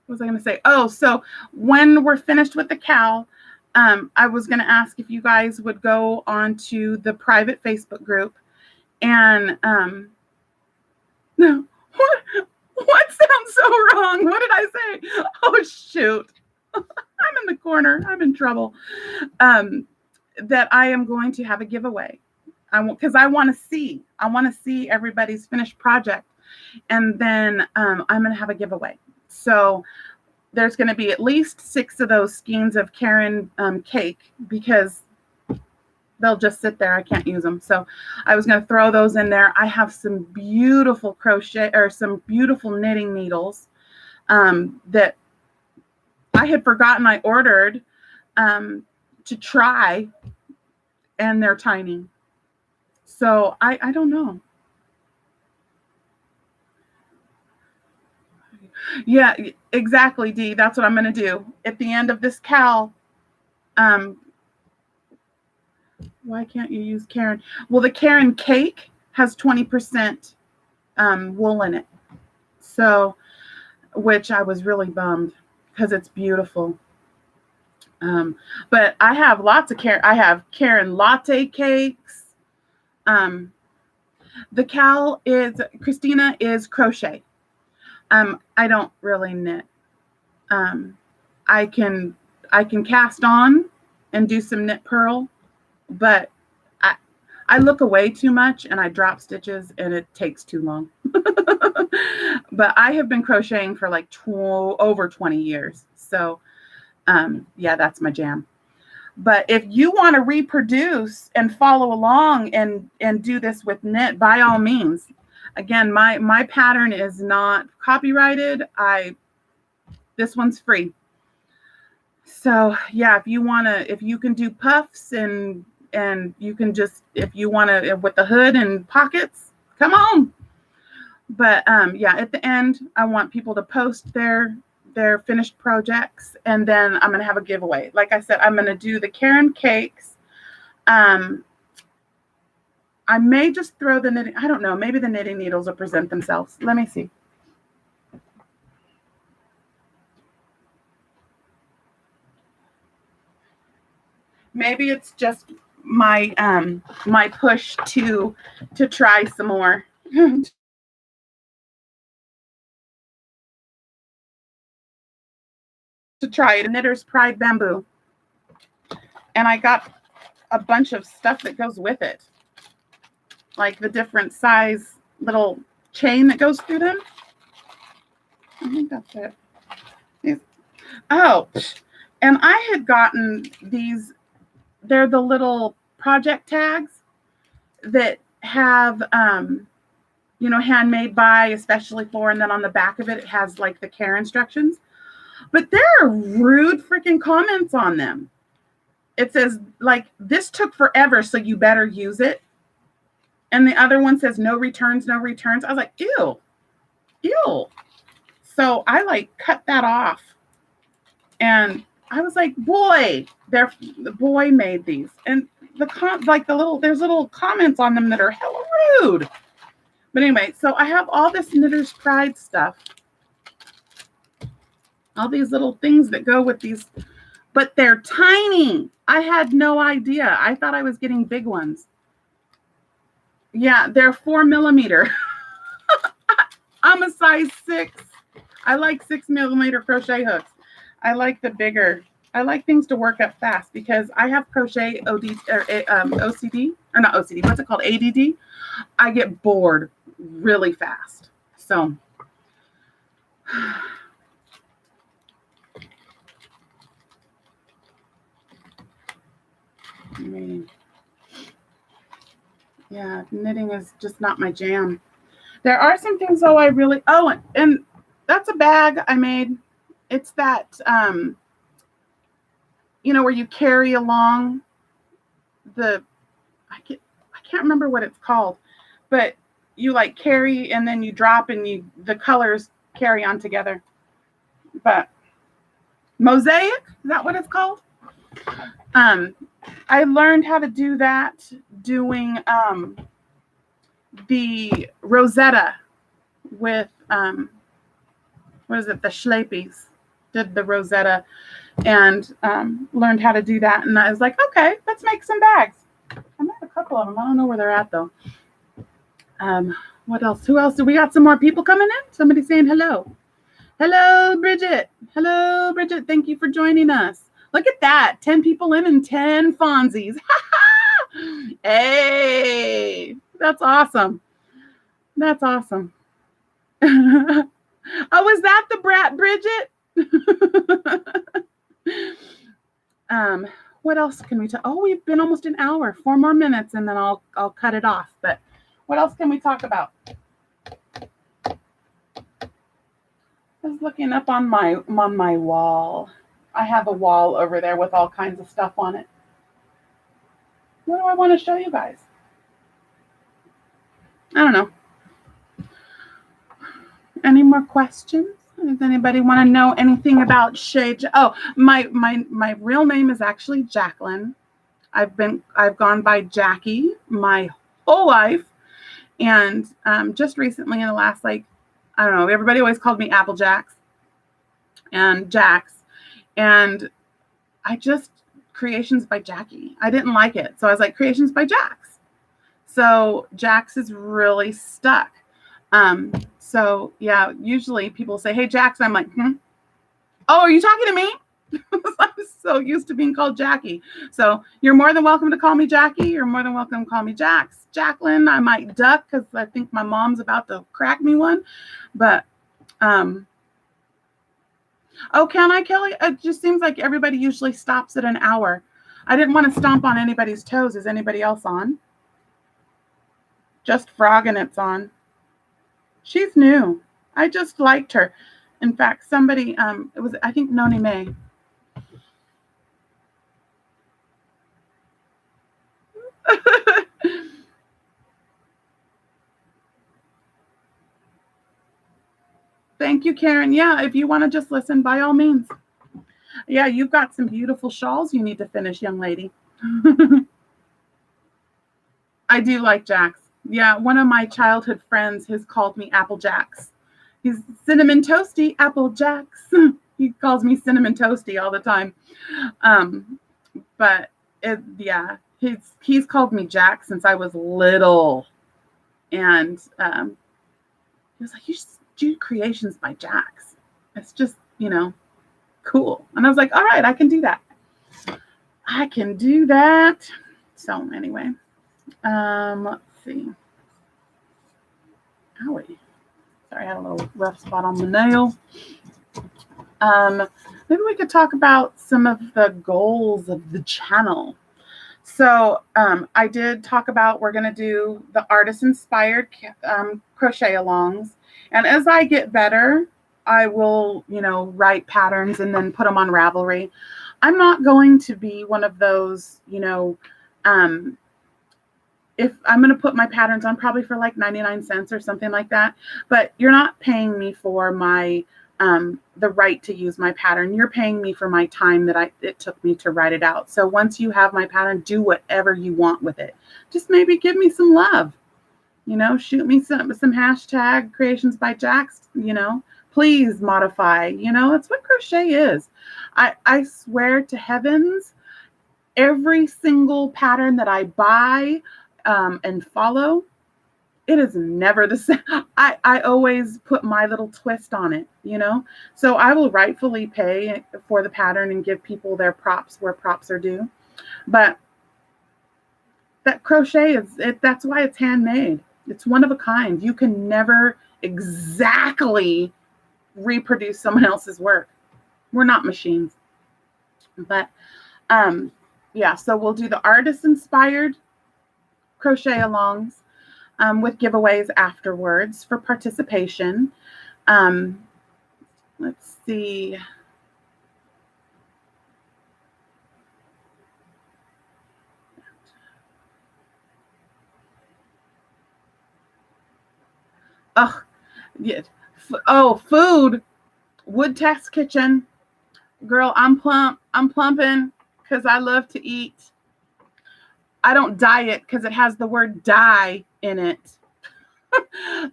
was I going to say? Oh, so when we're finished with the cowl, I was going to ask if you guys would go onto the private Facebook group and what sounds so wrong? What did I say? Oh, shoot. I'm in the corner. I'm in trouble. That I am going to have a giveaway. Because I want to see. I want to see everybody's finished project. And then I'm going to have a giveaway. So there's going to be at least 6 of those skeins of Karen cake because they'll just sit there. I can't use them. So I was going to throw those in there. I have some beautiful crochet or some beautiful knitting needles that I had forgotten I ordered to try, and they're tiny. So I don't know. Yeah, exactly, Dee. That's what I'm going to do. At the end of this cowl, why can't you use Karen? Well, the Karen cake has 20% wool in it. So, which I was really bummed because it's beautiful. But I have lots of Karen. I have Karen latte cakes. The cowl is, Christina is crochet. I don't really knit. I can cast on and do some knit purl, but I look away too much and I drop stitches and it takes too long. But I have been crocheting for like over 20 years. So yeah, that's my jam. But if you want to reproduce and follow along and do this with knit, by all means. Again, my pattern is not copyrighted. This one's free. So yeah, if you can do puffs and you can just, if you want to with the hood and pockets, come on. But yeah, at the end, I want people to post their finished projects, and then I'm going to have a giveaway. Like I said, I'm going to do the Karen cakes. I may just throw the knitting. I don't know. Maybe the knitting needles will present themselves. Let me see. Maybe it's just my my push to try some more. To try it. Knitter's Pride bamboo. And I got a bunch of stuff that goes with it. Like the different size little chain that goes through them. I think that's it. Oh, and I had gotten these. They're the little project tags that have, handmade by, especially for, and then on the back of it, it has like the care instructions. But there are rude freaking comments on them. It says, like, this took forever, so you better use it. And the other one says, no returns, no returns. I was like, ew. So I, like, cut that off. And I was like, boy, the boy made these. And there's little comments on them that are hella rude. But anyway, so I have all this Knitter's Pride stuff. All these little things that go with these, but they're tiny. I had no idea. I thought I was getting big ones. Yeah, they're 4 millimeter. I'm a size 6. I like 6 millimeter crochet hooks. I like the bigger. I like things to work up fast because I have crochet OCD, or not OCD. What's it called? ADD. I get bored really fast. So I mean, yeah, knitting is just not my jam. There are some things though I really and that's a bag I made. It's that where you carry along the I can't remember what it's called, but you like carry and then you drop and the colors carry on together. But mosaic, is that what it's called? I learned how to do that doing the Rosetta with what is it, the Schlepies. Did the Rosetta and learned how to do that, and I was like, okay, let's make some bags. I made a couple of them. I don't know where they're at though. What else? Who else? We got some more people coming in. Somebody saying hello. Hello, Bridget. Hello, Bridget. Thank you for joining us. Look at that. 10 people in and 10 Fonzies. Hey, that's awesome. That's awesome. Oh, was that the brat, Bridget? What else can we talk? Oh, we've been almost an hour. 4 more minutes, and then I'll cut it off. But what else can we talk about? I was looking up on my wall. I have a wall over there with all kinds of stuff on it. What do I want to show you guys? I don't know. Any more questions? Does anybody want to know anything about Shay? Oh, my real name is actually Jacqueline. I've gone by Jackie my whole life, and just recently in the last, I don't know, everybody always called me Apple Jacks and Jax, and I just Creations by Jackie. I didn't like it, so I was like Creations by Jax. So Jax is really stuck. So yeah, usually people say, hey, Jax. I'm like, oh, are you talking to me? I'm so used to being called Jackie. So you're more than welcome to call me Jackie. You're more than welcome to call me Jax. Jacqueline, I might duck because I think my mom's about to crack me one. But, oh, can I, Kelly? It just seems like everybody usually stops at an hour. I didn't want to stomp on anybody's toes. Is anybody else on? Just Frog and it's on. She's new. I just liked her. In fact, somebody, it was, I think, Noni May. Thank you, Karen. Yeah, if you want to just listen, by all means. Yeah, you've got some beautiful shawls you need to finish, young lady. I do like Jax. Yeah, one of my childhood friends has called me Apple Jax. He's Cinnamon Toasty Apple Jax. He calls me Cinnamon Toasty all the time. But yeah, he's called me Jax since I was little. And he was like, you should do Creations by Jax. It's just, cool. And I was like, all right, I can do that. I can do that. So anyway, let's see. Owie. Sorry, I had a little rough spot on the nail. Maybe we could talk about some of the goals of the channel. So I did talk about we're going to do the artist-inspired crochet alongs. And as I get better, I will, write patterns and then put them on Ravelry. I'm not going to be one of those, if I'm going to put my patterns on probably for like 99 cents or something like that, but you're not paying me for my, the right to use my pattern. You're paying me for my time that it took me to write it out. So once you have my pattern, do whatever you want with it. Just maybe give me some love, shoot me some hashtag Creations by Jax, please modify, it's what crochet is. I swear to heavens, every single pattern that I buy and follow, it is never the same. I always put my little twist on it, you know? So I will rightfully pay for the pattern and give people their props where props are due. But that crochet that's why it's handmade. It's one of a kind. You can never exactly reproduce someone else's work. We're not machines. But yeah, so we'll do the artist inspired crochet alongs with giveaways afterwards for participation. Let's see. Oh, yeah. Oh, food. Wood Test Kitchen. Girl, I'm plump. I'm plumping because I love to eat. I don't diet because it has the word die in it.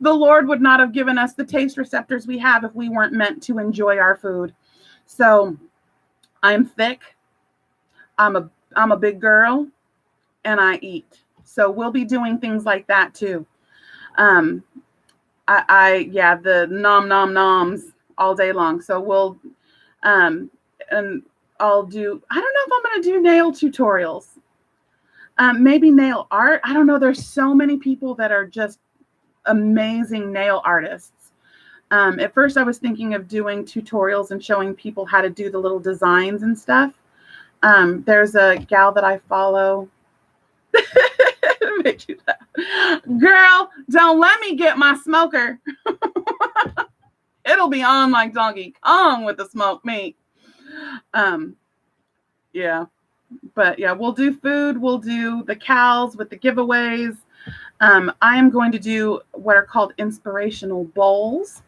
The Lord would not have given us the taste receptors we have if we weren't meant to enjoy our food. So I'm thick. I'm a big girl, and I eat. So we'll be doing things like that too. Yeah, the nom noms all day long. So we'll and I'll do. I don't know if I'm going to do nail tutorials. Maybe nail art. I don't know. There's so many people that are just amazing nail artists. At first, I was thinking of doing tutorials and showing people how to do the little designs and stuff. There's a gal that I follow. Girl, don't let me get my smoker. It'll be on like Donkey Kong with the smoked meat. Yeah. But yeah, we'll do food. We'll do the cows with the giveaways. I am going to do what are called inspirational bowls.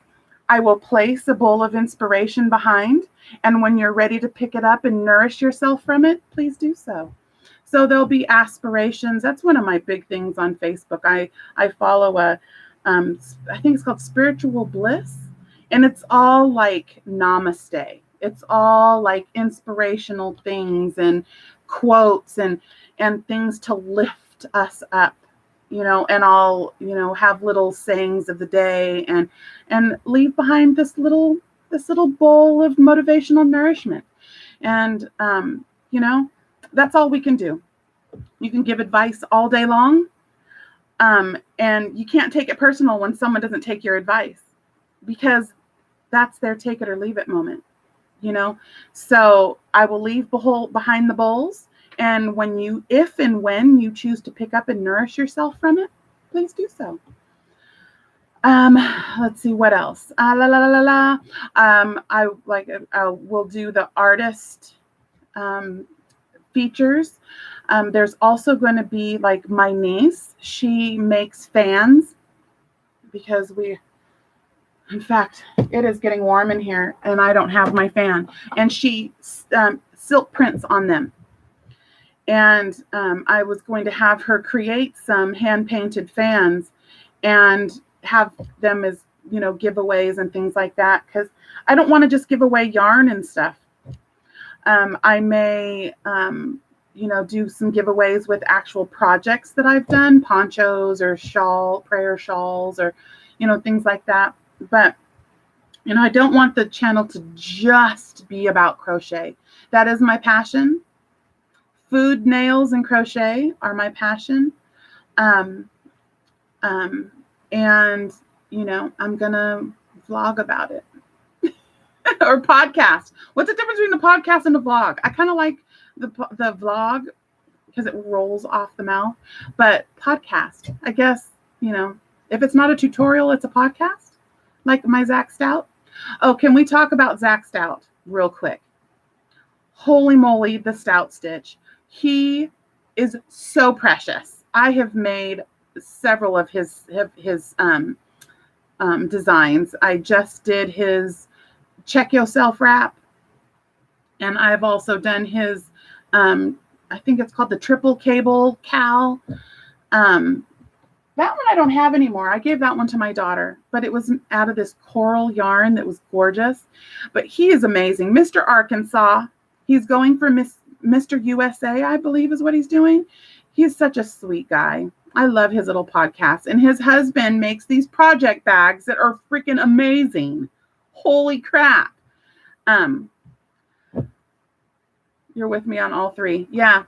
I will place a bowl of inspiration behind, and when you're ready to pick it up and nourish yourself from it, please do so. So there'll be aspirations. That's one of my big things on Facebook. I follow I think it's called Spiritual Bliss, and it's all like namaste. It's all like inspirational things and quotes and things to lift us up, and I'll, have little sayings of the day and leave behind this little bowl of motivational nourishment. And, that's all we can do. You can give advice all day long. And you can't take it personal when someone doesn't take your advice, because that's their take it or leave it moment, So I will leave behind the bowls. And if and when you choose to pick up and nourish yourself from it, please do so. Let's see what else. We'll do the artist features. There's also going to be like my niece. She makes fans because in fact, it is getting warm in here and I don't have my fan. And she silk prints on them. And I was going to have her create some hand-painted fans and have them as, giveaways and things like that, because I don't want to just give away yarn and stuff. I may, do some giveaways with actual projects that I've done, ponchos or prayer shawls or, things like that. But, I don't want the channel to just be about crochet. That is my passion. Food, nails, and crochet are my passion. And, I'm going to vlog about it. Or podcast. What's the difference between the podcast and the vlog? I kind of like the vlog because it rolls off the mouth. But podcast, I guess, if it's not a tutorial, it's a podcast. Like my Zach Stout. Oh, can we talk about Zach Stout real quick? Holy moly, the Stout Stitch. He is so precious. I have made several of his designs. I just did his Check Yourself wrap, and I've also done his I think it's called the triple cable cowl. That one I don't have anymore. I gave that one to my daughter, but it was out of this coral yarn that was gorgeous. But he is amazing. Mr. Arkansas, he's going for Mr. USA, I believe is what he's doing. He's such a sweet guy. I love his little podcast. And his husband makes these project bags that are freaking amazing. Holy crap. You're with me on all three. Yeah.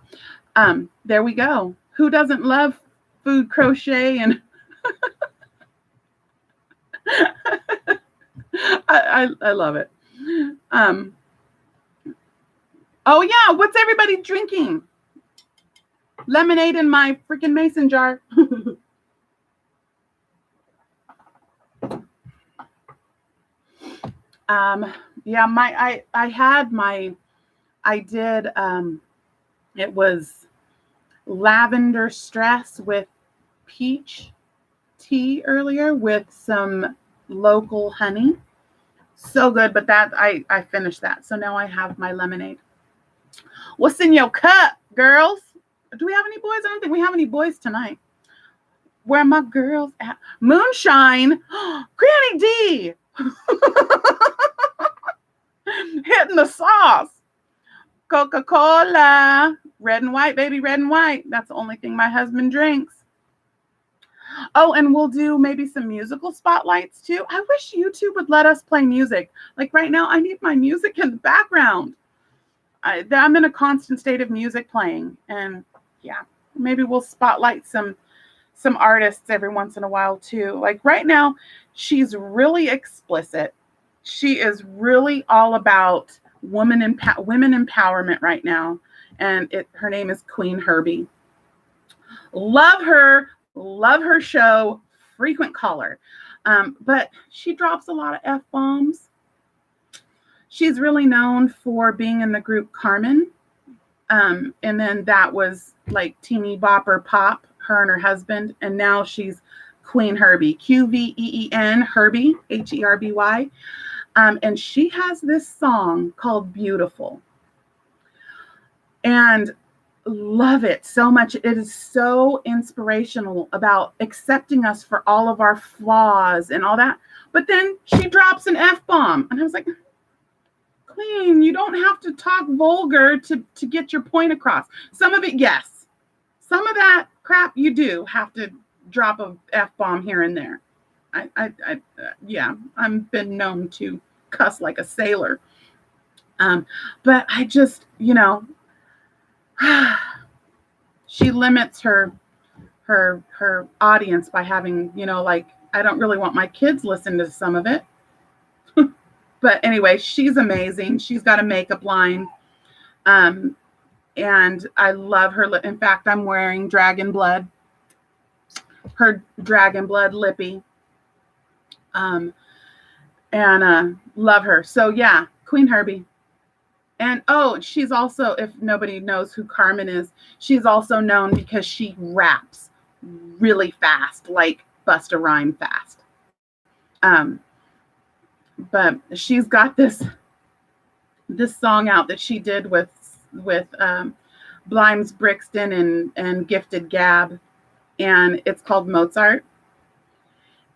There we go. Who doesn't love food, crochet, and I love it. Oh yeah, what's everybody drinking? Lemonade in my freaking mason jar. Yeah, it was lavender stress with peach tea earlier with some local honey. So good, but that I finished that. So now I have my lemonade. What's in your cup, girls? Do we have any boys? I don't think we have any boys tonight. Where are my girls at? Moonshine. Granny D. Hitting the sauce. Coca-Cola. Red and white, baby, red and white. That's the only thing my husband drinks. Oh, and we'll do maybe some musical spotlights too. I wish YouTube would let us play music. Like right now, I need my music in the background. I'm in a constant state of music playing. And yeah, maybe we'll spotlight some artists every once in a while too. Like right now, she's really explicit. She is really all about women empowerment right now. And her name is Queen Herbie. Love her show, frequent caller. But she drops a lot of F-bombs. She's really known for being in the group Carmen. And then that was like teeny bopper pop, her and her husband. And now she's Queen Herbie, Qveen, Herbie, Herby. And she has this song called Beautiful. And love it so much. It is so inspirational about accepting us for all of our flaws and all that. But then she drops an F-bomb. And I was like, Queen, you don't have to talk vulgar to get your point across. Some of it, yes. Some of that crap, you do have to drop a F-bomb here and there. Yeah, I've been known to cuss like a sailor. But I just, she limits her audience by having, like, I don't really want my kids listening to some of it. But anyway, she's amazing. She's got a makeup line. And I love her. In fact, I'm wearing Dragon Blood, her Dragon Blood lippy. And love her. So yeah, Queen Herbie. And she's also, if nobody knows who Carmen is, she's also known because she raps really fast, like Busta Rhyme fast. But she's got this song out that she did with Blimes Brixton and Gifted Gab, and it's called Mozart.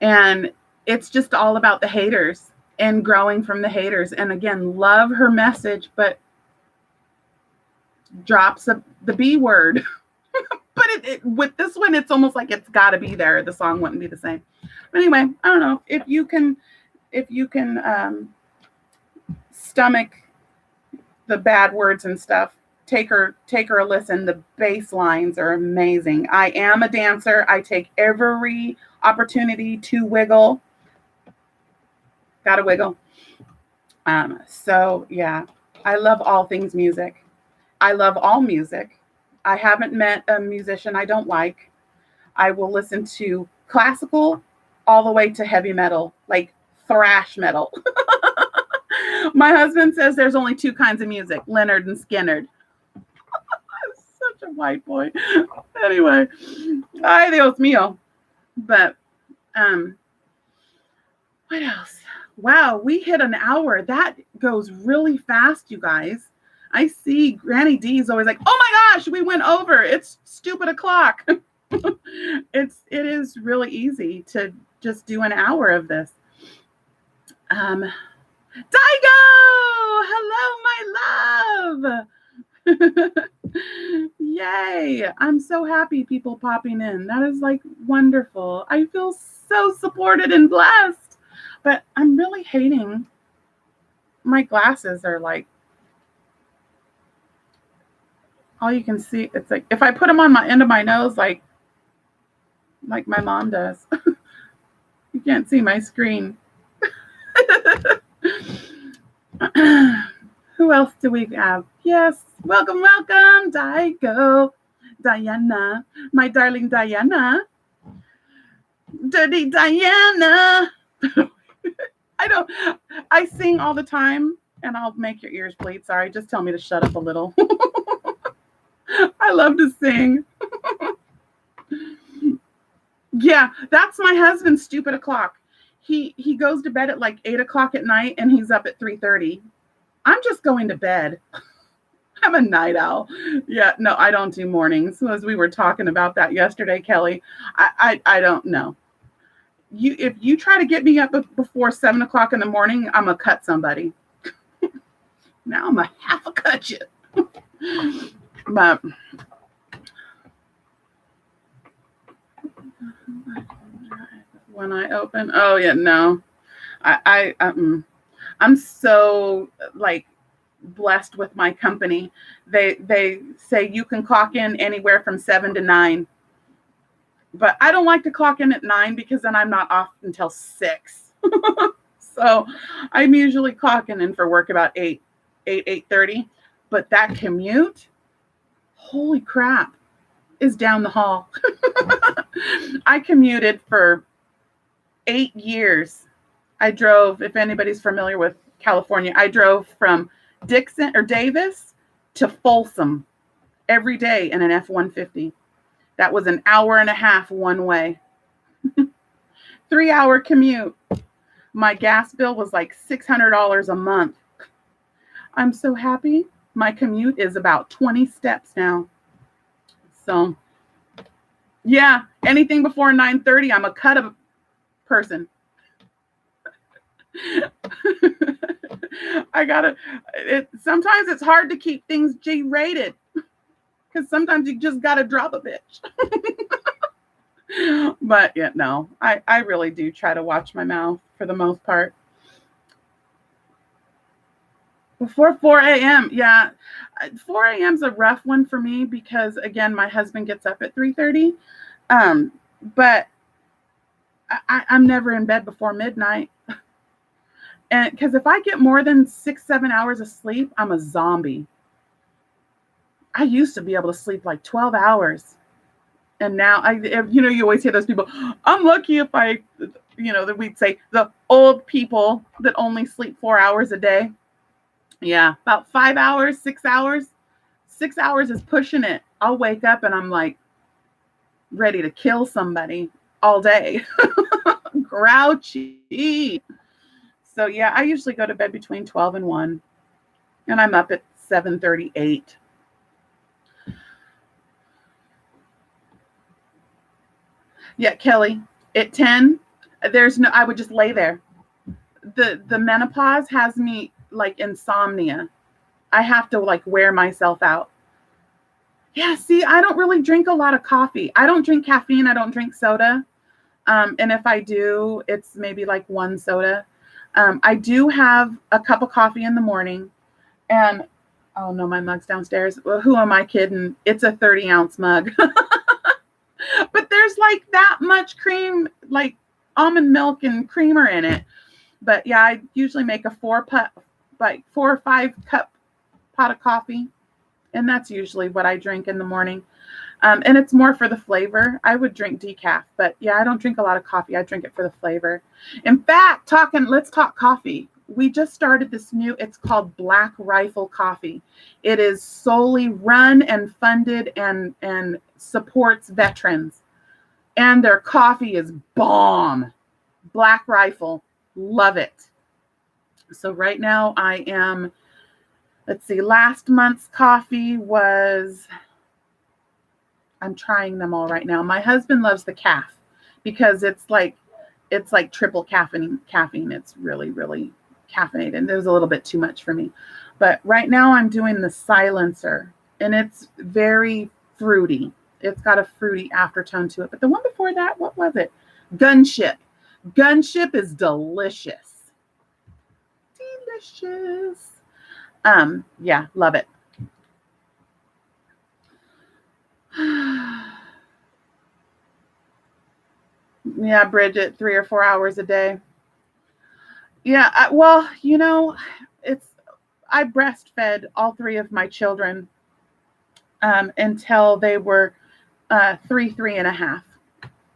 And it's just all about the haters and growing from the haters. And again, love her message, but drops the B word. But with this one, it's almost like it's got to be there. The song wouldn't be the same. But anyway, I don't know if you can stomach the bad words and stuff. Take her a listen. The bass lines are amazing. I am a dancer. I take every opportunity to wiggle. Gotta wiggle. So yeah, I love all things music. I love all music. I haven't met a musician I don't like. I will listen to classical all the way to heavy metal, like thrash metal. My husband says there's only two kinds of music, Leonard and Skinnerd. Such a white boy. Anyway, ay Dios mío. But what else? Wow, we hit an hour. That goes really fast, you guys. I see Granny D is always like, oh my gosh, we went over. It's stupid o'clock. It is really easy to just do an hour of this. Daigo! Hello, my love. Yay. I'm so happy people popping in. That is like wonderful. I feel so supported and blessed. But I'm really hating my glasses are like all you can see. It's like if I put them on my end of my nose like my mom does. You can't see my screen. Who else do we have? Yes. Welcome, Daigo. Diana. My darling Diana. Dirty Diana. I sing all the time and I'll make your ears bleed. Sorry, just tell me to shut up a little. I love to sing. Yeah, that's my husband's stupid o'clock. He goes to bed at like 8 o'clock at night and he's up at 3:30. I'm just going to bed. I'm a night owl. Yeah, no, I don't do mornings. As we were talking about that yesterday, Kelly, I don't know. If you try to get me up before 7 o'clock in the morning, I'm gonna cut somebody. Now I'm gonna have to cut you. But when I open, oh yeah, no, I'm so like blessed with my company. They say you can clock in anywhere from 7 to 9. But I don't like to clock in at 9 because then I'm not off until 6. So I'm usually clocking in for work about 8:30. But that commute, holy crap, is down the hall. I commuted for 8 years. I drove, if anybody's familiar with California, I drove from Dixon or Davis to Folsom every day in an F-150. That was an hour and a half one way. 3-hour commute. My gas bill was like $600 a month. I'm so happy. My commute is about 20 steps now. So, yeah, anything before 9:30, I'm a cut of person. Sometimes it's hard to keep things G-rated because sometimes you just got to drop a bitch. But yeah, no, I really do try to watch my mouth for the most part. Before 4 a.m. Yeah, 4 a.m. is a rough one for me because, again, my husband gets up at 3:30. But I'm never in bed before midnight. And because if I get more than 6-7 hours of sleep, I'm a zombie. I used to be able to sleep like 12 hours. And now, you always hear those people, I'm lucky if that we'd say the old people that only sleep 4 hours a day. Yeah, about 5 hours, 6 hours. 6 hours is pushing it. I'll wake up and I'm like ready to kill somebody all day. Grouchy. So yeah, I usually go to bed between 12 and 1. And I'm up at 7:38. Yeah, Kelly, at 10, I would just lay there. The menopause has me like insomnia. I have to like wear myself out. Yeah, see, I don't really drink a lot of coffee. I don't drink caffeine. I don't drink soda. And if I do, it's maybe like one soda. I do have a cup of coffee in the morning. And, oh no, my mug's downstairs. Well, who am I kidding? It's a 30-ounce mug. But there's like that much cream, like almond milk and creamer in it. But yeah, I usually make a 4 or 5 cup pot of coffee. And that's usually what I drink in the morning. And it's more for the flavor. I would drink decaf, but yeah, I don't drink a lot of coffee. I drink it for the flavor. In fact, let's talk coffee. We just started this it's called Black Rifle Coffee. It is solely run and funded and supports veterans. And their coffee is bomb. Black Rifle, love it. So right now I am, let's see, last month's coffee was, I'm trying them all right now. My husband loves the calf because it's like triple caffeine. It's really, really caffeinated. It was a little bit too much for me. But right now I'm doing the silencer. and it's very fruity. It's got a fruity aftertone to it. But the one before that, what was it? Gunship. Gunship is delicious. Delicious. Yeah, love it. Yeah, Bridget, 3 or 4 hours a day. Yeah, well, it's I breastfed all three of my children until they were 3 and a half.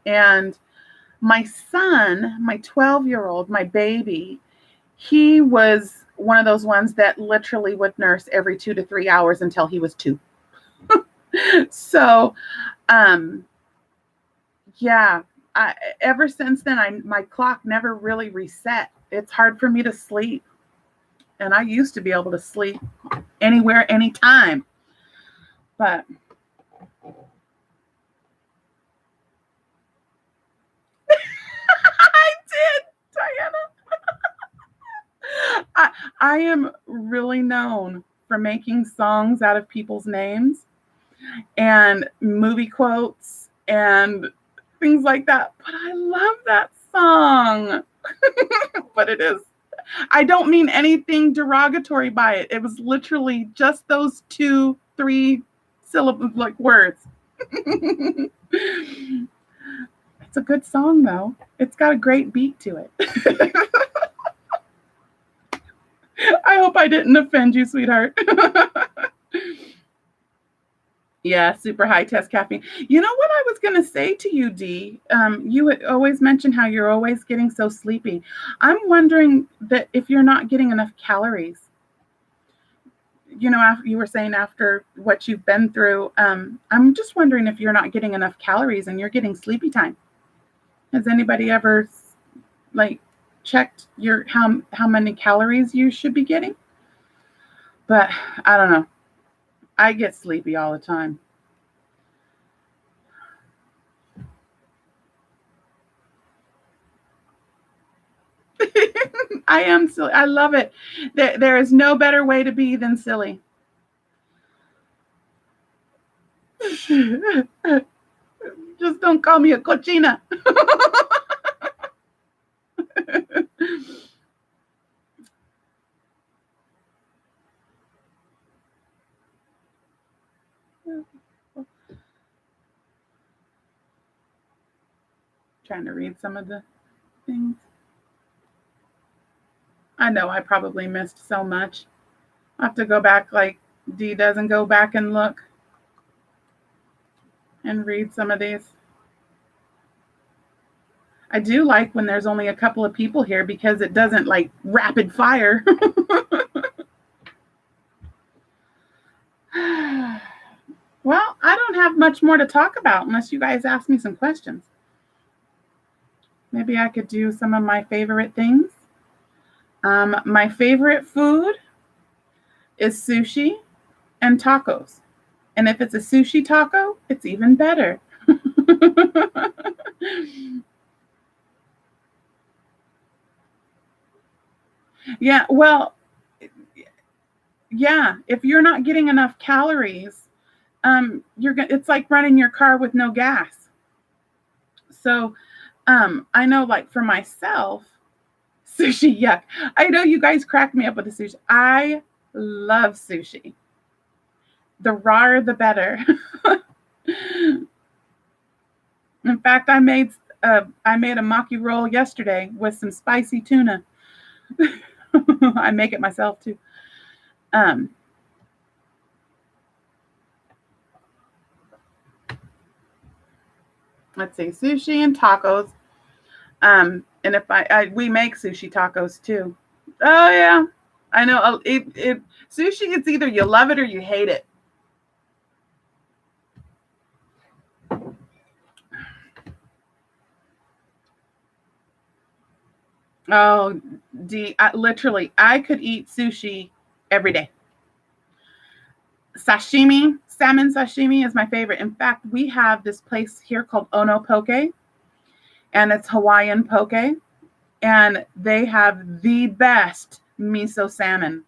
And my son, my 12-year-old, my baby, he was one of those ones that literally would nurse every 2 to 3 hours until he was 2. So, yeah, ever since then, my clock never really reset. It's hard for me to sleep. And I used to be able to sleep anywhere, anytime. But I did, Diana. I am really known for making songs out of people's names and movie quotes and things like that. But I love that song. But it is. I don't mean anything derogatory by it. It was literally just those 2, 3 syllable like words. It's a good song though. It's got a great beat to it. I hope I didn't offend you, sweetheart. Yeah, super high test caffeine. You know what I was going to say to you, Dee? You would always mention how you're always getting so sleepy. I'm wondering that if you're not getting enough calories. After you were saying after what you've been through, I'm just wondering if you're not getting enough calories and you're getting sleepy time. Has anybody ever like checked your how many calories you should be getting? But I don't know. I get sleepy all the time. I am silly. I love it. There is no better way to be than silly. Just don't call me a cochina. Trying to read some of the things. I know I probably missed so much. I have to go back like Dee does and go back and look and read some of these. I do like when there's only a couple of people here because it doesn't like rapid fire. Well, I don't have much more to talk about unless you guys ask me some questions. Maybe I could do some of my favorite things. My favorite food is sushi and tacos. And if it's a sushi taco, it's even better. Yeah, well, yeah, if you're not getting enough calories, it's like running your car with no gas. So, I know like for myself, sushi, yuck. I know you guys crack me up with the sushi. I love sushi. The rawer, the better. In fact, I made a maki roll yesterday with some spicy tuna. I make it myself too. Let's see, sushi and tacos. And if we make sushi tacos too. Oh yeah, I know. Sushi, it's either you love it or you hate it. Oh, literally, I could eat sushi every day. Sashimi, salmon sashimi is my favorite. In fact, we have this place here called Ono Poke, and it's Hawaiian poke, and they have the best miso salmon.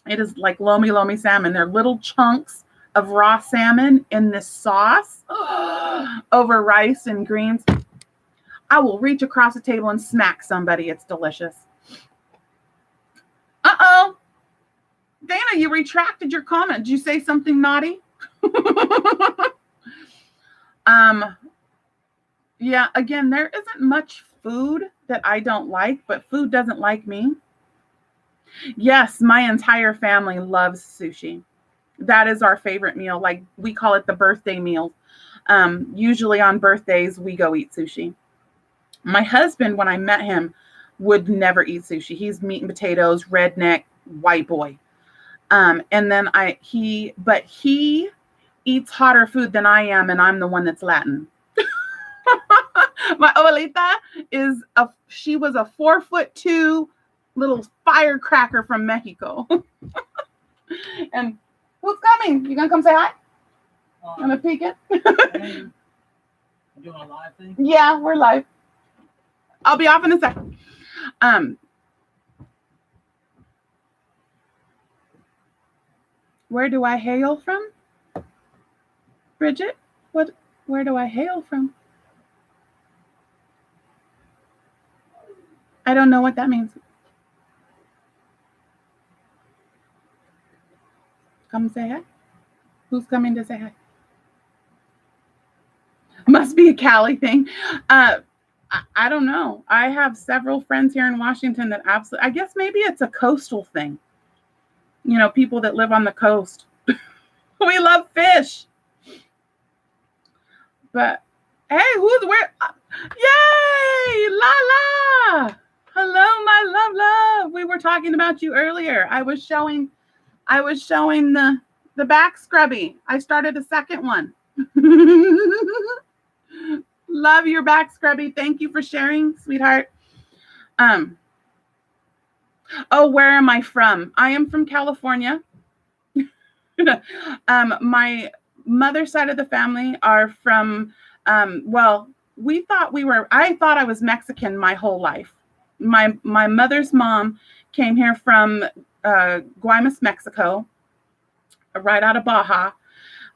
It is like lomi salmon. They're little chunks. of raw salmon in this sauce over rice and greens, I will reach across the table and smack somebody. It's delicious. Uh-oh. Dana, you retracted your comment. Did you say something naughty? Yeah, again, there isn't much food that I don't like, but food doesn't like me. Yes, my entire family loves sushi. That is our favorite meal. Like, we call it the birthday meal. Usually on birthdays, we go eat sushi. My husband, when I met him, would never eat sushi. He's meat and potatoes, redneck, white boy. And then he eats hotter food than I am, and I'm the one that's Latin. My abuelita she was a 4'2" little firecracker from Mexico. And who's coming? You gonna come say hi? I'm gonna peek it. Doing a live thing? Yeah, we're live. I'll be off in a second. Where do I hail from? Bridget, where do I hail from? I don't know what that means. Come say hi. Who's coming to say hi? Must be a Cali thing. I don't know. I have several friends here in Washington that absolutely, I guess maybe it's a coastal thing. You know, people that live on the coast. We love fish. But hey, where? Yay! La la! Hello, my love. We were talking about you earlier. I was showing the back scrubby. I started a second one. Love your back scrubby. Thank you for sharing, sweetheart. Oh, where am I from? I am from California. My mother's side of the family are from, well, I thought I was Mexican my whole life. My mother's mom came here from Guaymas, Mexico, right out of Baja.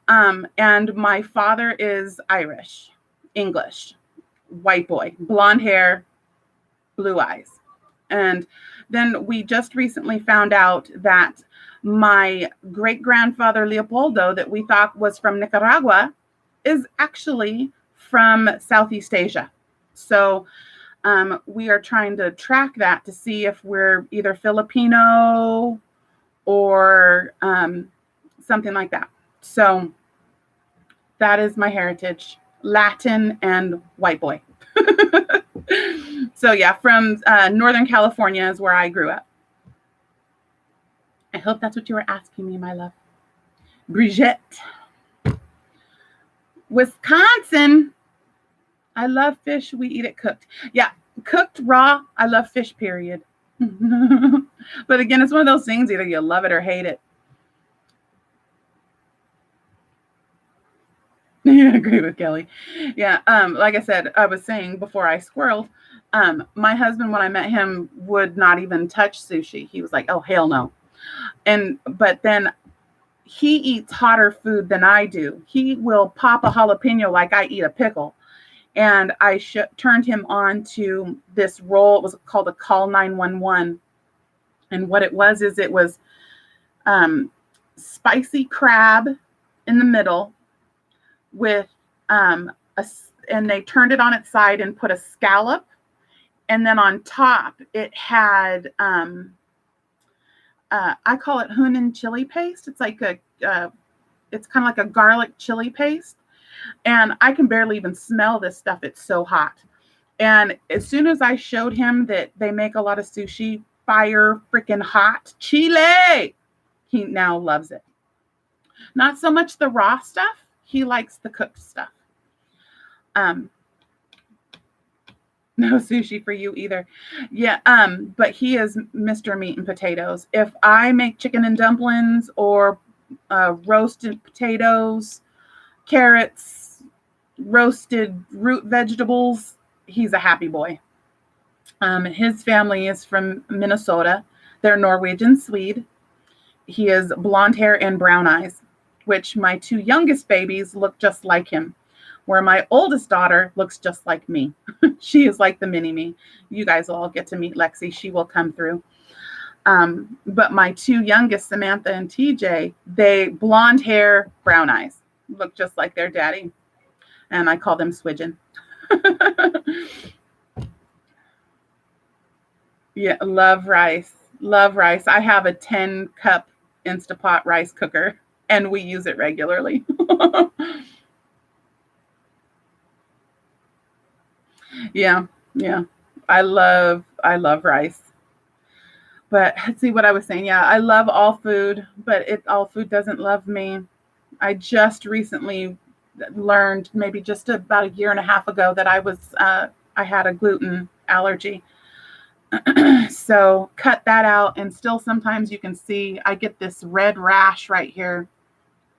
And my father is Irish, English, white boy, blonde hair, blue eyes. And then we just recently found out that my great-grandfather Leopoldo, that we thought was from Nicaragua, is actually from Southeast Asia. So we are trying to track that to see if we're either Filipino or something like that. So that is my heritage, Latin and white boy. So yeah, from Northern California is where I grew up. I hope that's what you were asking me, my love. Brigitte. Wisconsin. I love fish. We eat it cooked. Yeah, cooked raw. I love fish, period. But again, it's one of those things, either you love it or hate it. Yeah, I agree with Kelly. Yeah, like I said, I was saying before I squirreled, my husband, when I met him, would not even touch sushi. He was like, oh, hell no. But then he eats hotter food than I do. He will pop a jalapeno like I eat a pickle. And I turned him on to this roll. It was called a Call 911. And what it was spicy crab in the middle with and they turned it on its side and put a scallop. And then on top, it had I call it Hunan chili paste. It's like it's kind of like a garlic chili paste. And I can barely even smell this stuff. It's so hot. And as soon as I showed him that they make a lot of sushi, fire freaking hot chile, he now loves it. Not so much the raw stuff. He likes the cooked stuff. No sushi for you either. Yeah, but he is Mr. Meat and Potatoes. If I make chicken and dumplings or roasted potatoes, carrots, roasted root vegetables, he's a happy boy. His family is from Minnesota. They're Norwegian Swede. He has blonde hair and brown eyes. which my two youngest babies look just like him, where my oldest daughter looks just like me. She is like the mini me. You guys will all get to meet Lexi. She will come through. But my two youngest, Samantha and TJ, they blonde hair, brown eyes, look just like their daddy. And I call them Swidgen. Yeah, love rice. Love rice. I have a 10-cup Instapot rice cooker and we use it regularly. Yeah, yeah. I love rice. But let's see what I was saying. Yeah, I love all food, but all food doesn't love me. I just recently learned, maybe just about a year and a half ago, that I had a gluten allergy. So cut that out, and still sometimes you can see I get this red rash right here,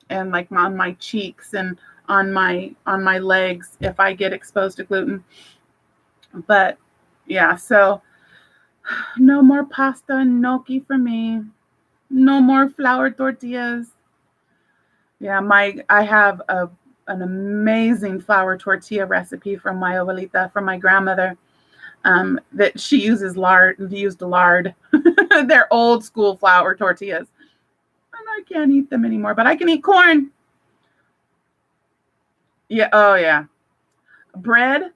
and like on my cheeks and on my legs if I get exposed to gluten. But yeah, so no more pasta and gnocchi for me. No more flour tortillas. Yeah, I have an amazing flour tortilla recipe from my abuelita, from my grandmother, that she used lard. They're old school flour tortillas. And I can't eat them anymore, but I can eat corn. Yeah, oh yeah. Bread.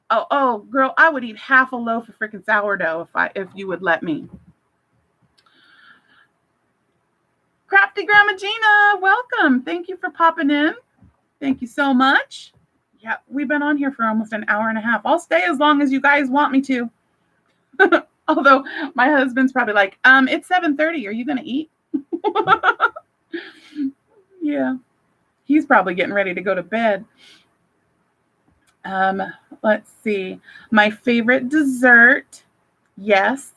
Oh, girl, I would eat half a loaf of freaking sourdough if you would let me. Crafty Grandma Gina, welcome. Thank you for popping in. Thank you so much. Yeah, we've been on here for almost an hour and a half. I'll stay as long as you guys want me to. Although my husband's probably like, it's 7:30. Are you going to eat? Yeah, he's probably getting ready to go to bed. Let's see. My favorite dessert. Yes.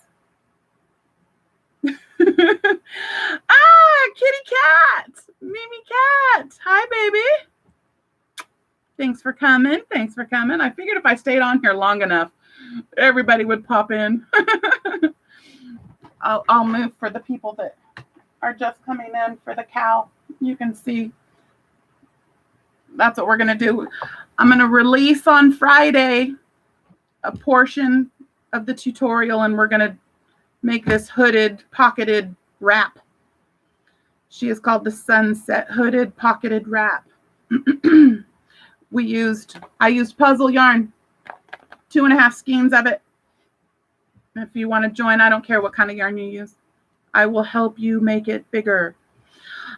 Kitty cat. Mimi cat. Hi, baby. Thanks for coming. Thanks for coming. I figured if I stayed on here long enough, everybody would pop in. I'll move for the people that are just coming in for the cow. You can see that's what we're going to do. I'm going to release on Friday a portion of the tutorial, and we're going to make this hooded, pocketed wrap. She is called the Sunset Hooded Pocketed Wrap. I used puzzle yarn, 2.5 skeins of it. If you want to join, I don't care what kind of yarn you use. I will help you make it bigger.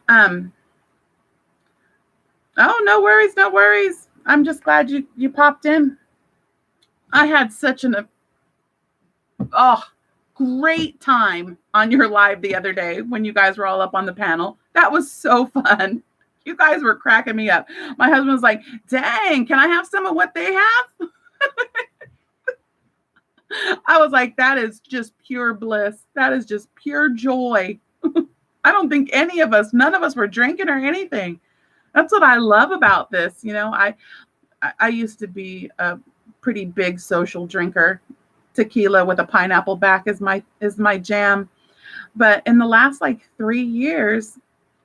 Oh, no worries, no worries. I'm just glad you popped in. I had such great time on your live the other day when you guys were all up on the panel. That was so fun. You guys were cracking me up. My husband was like, dang, can I have some of what they have? I was like, that is just pure bliss. That is just pure joy. I don't think none of us were drinking or anything. That's what I love about this. You know, I used to be a pretty big social drinker. Tequila with a pineapple back is my jam. But in the last 3 years,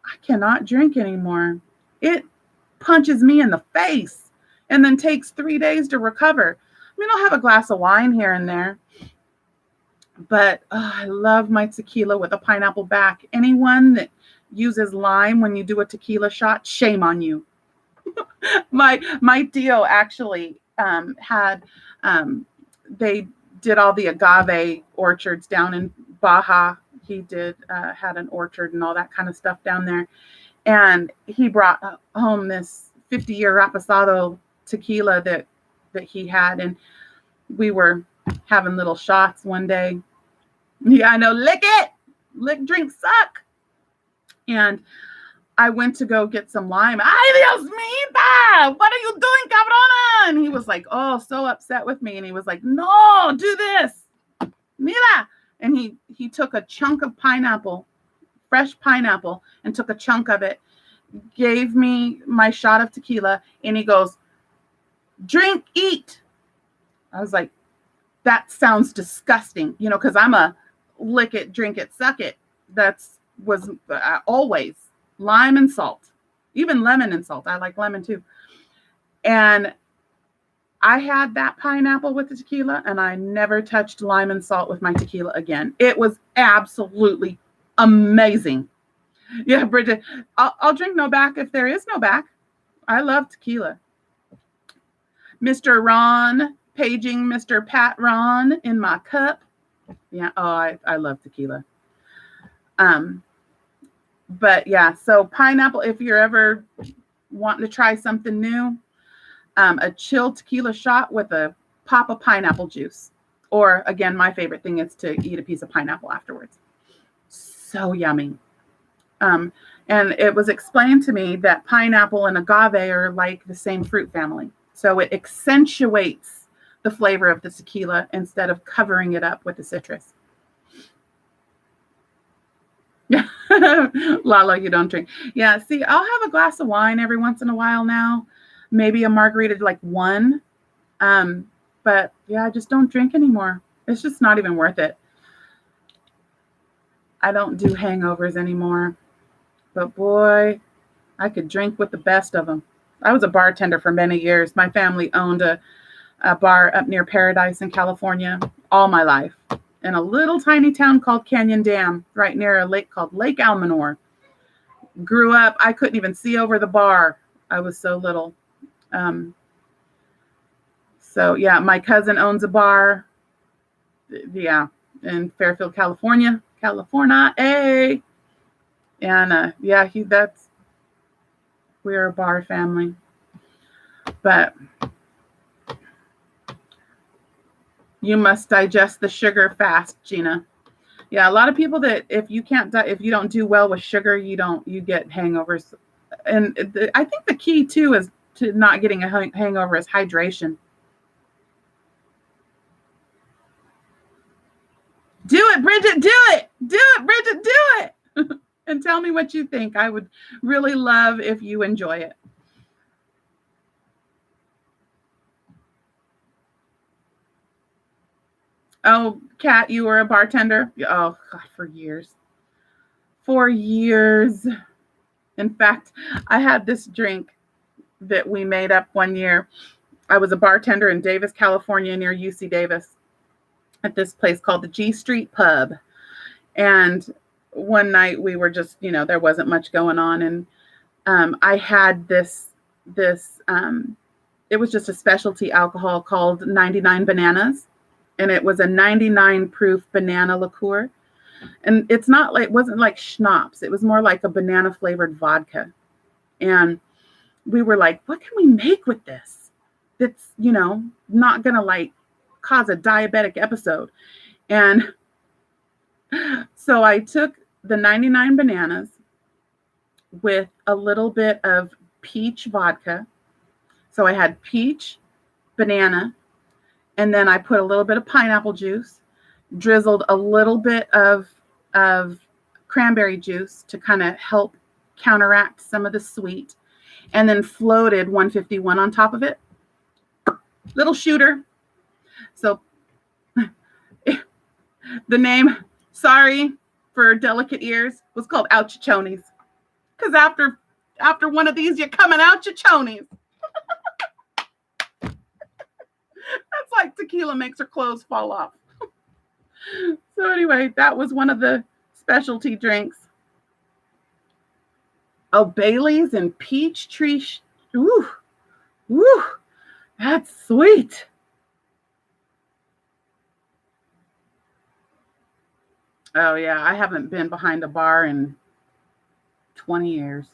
I cannot drink anymore. It punches me in the face and then takes 3 days to recover. I mean, I'll have a glass of wine here and there, but I love my tequila with a pineapple back. Anyone that uses lime when you do a tequila shot, shame on you. My tío actually they did all the agave orchards down in Baja. He had an orchard and all that kind of stuff down there. And he brought home this 50-year Reposado tequila that he had. And we were having little shots one day. Yeah, I know. Lick it. Lick, drink, suck. And I went to go get some lime. Ay, Dios mío, what are you doing, cabrona? And he was like, oh, so upset with me. And he was like, no, do this. Mira. And he took a chunk of pineapple, fresh pineapple, and took a chunk of it, gave me my shot of tequila, and he goes, drink, eat. I was like, that sounds disgusting, because I'm a lick it, drink it, suck it. Was always lime and salt. even lemon and salt. I like lemon too. And I had that pineapple with the tequila, and I never touched lime and salt with my tequila again. It was absolutely amazing. Yeah, Bridget, I'll drink no back if there is no back. I love tequila. Mr. Ron, paging Mr. Pat Ron in my cup. Yeah, oh, I love tequila. But yeah, so pineapple, if you're ever wanting to try something new, a chilled tequila shot with a pop of pineapple juice. Or again, my favorite thing is to eat a piece of pineapple afterwards. So yummy. And it was explained to me that pineapple and agave are like the same fruit family. So it accentuates the flavor of the tequila instead of covering it up with the citrus. Lala, you don't drink. Yeah, see, I'll have a glass of wine every once in a while now. Maybe a margarita, like one. But yeah, I just don't drink anymore. It's just not even worth it. I don't do hangovers anymore. But boy, I could drink with the best of them. I was a bartender for many years. My family owned a bar up near Paradise in California all my life, in a little tiny town called Canyon Dam, right near a lake called Lake Almanor. Grew up, I couldn't even see over the bar. I was so little. So yeah, my cousin owns a bar. Yeah, in Fairfield, California. And yeah, we're a bar family. But you must digest the sugar fast, Gina. Yeah, a lot of people that if you don't do well with sugar, you get hangovers. And I think the key too is to not getting a hangover is hydration. Do it, Bridget, do it. Do it, Bridget, do it. And tell me what you think. I would really love if you enjoy it. Oh, Kat, you were a bartender? Oh, God, for years. For years. In fact, I had this drink that we made up one year. I was a bartender in Davis, California, near UC Davis, at this place called the G Street Pub. And one night we were just, there wasn't much going on. And I had this, it was just a specialty alcohol called 99 Bananas. And it was a 99 proof banana liqueur. And it wasn't like schnapps. It was more like a banana flavored vodka. And we were like, what can we make with this? That's, not going to cause a diabetic episode. And so I took the 99 bananas with a little bit of peach vodka. So I had peach, banana, and then I put a little bit of pineapple juice, drizzled a little bit of cranberry juice to kind of help counteract some of the sweet, and then floated 151 on top of it. Little shooter. So the name, sorry for delicate ears, was called Out Your Chonies. Because after one of these, you're coming out your chonies. That's like tequila makes her clothes fall off. So anyway, that was one of the specialty drinks. Oh, Bailey's and peach tree. Ooh, that's sweet. Oh yeah, I haven't been behind a bar in 20 years.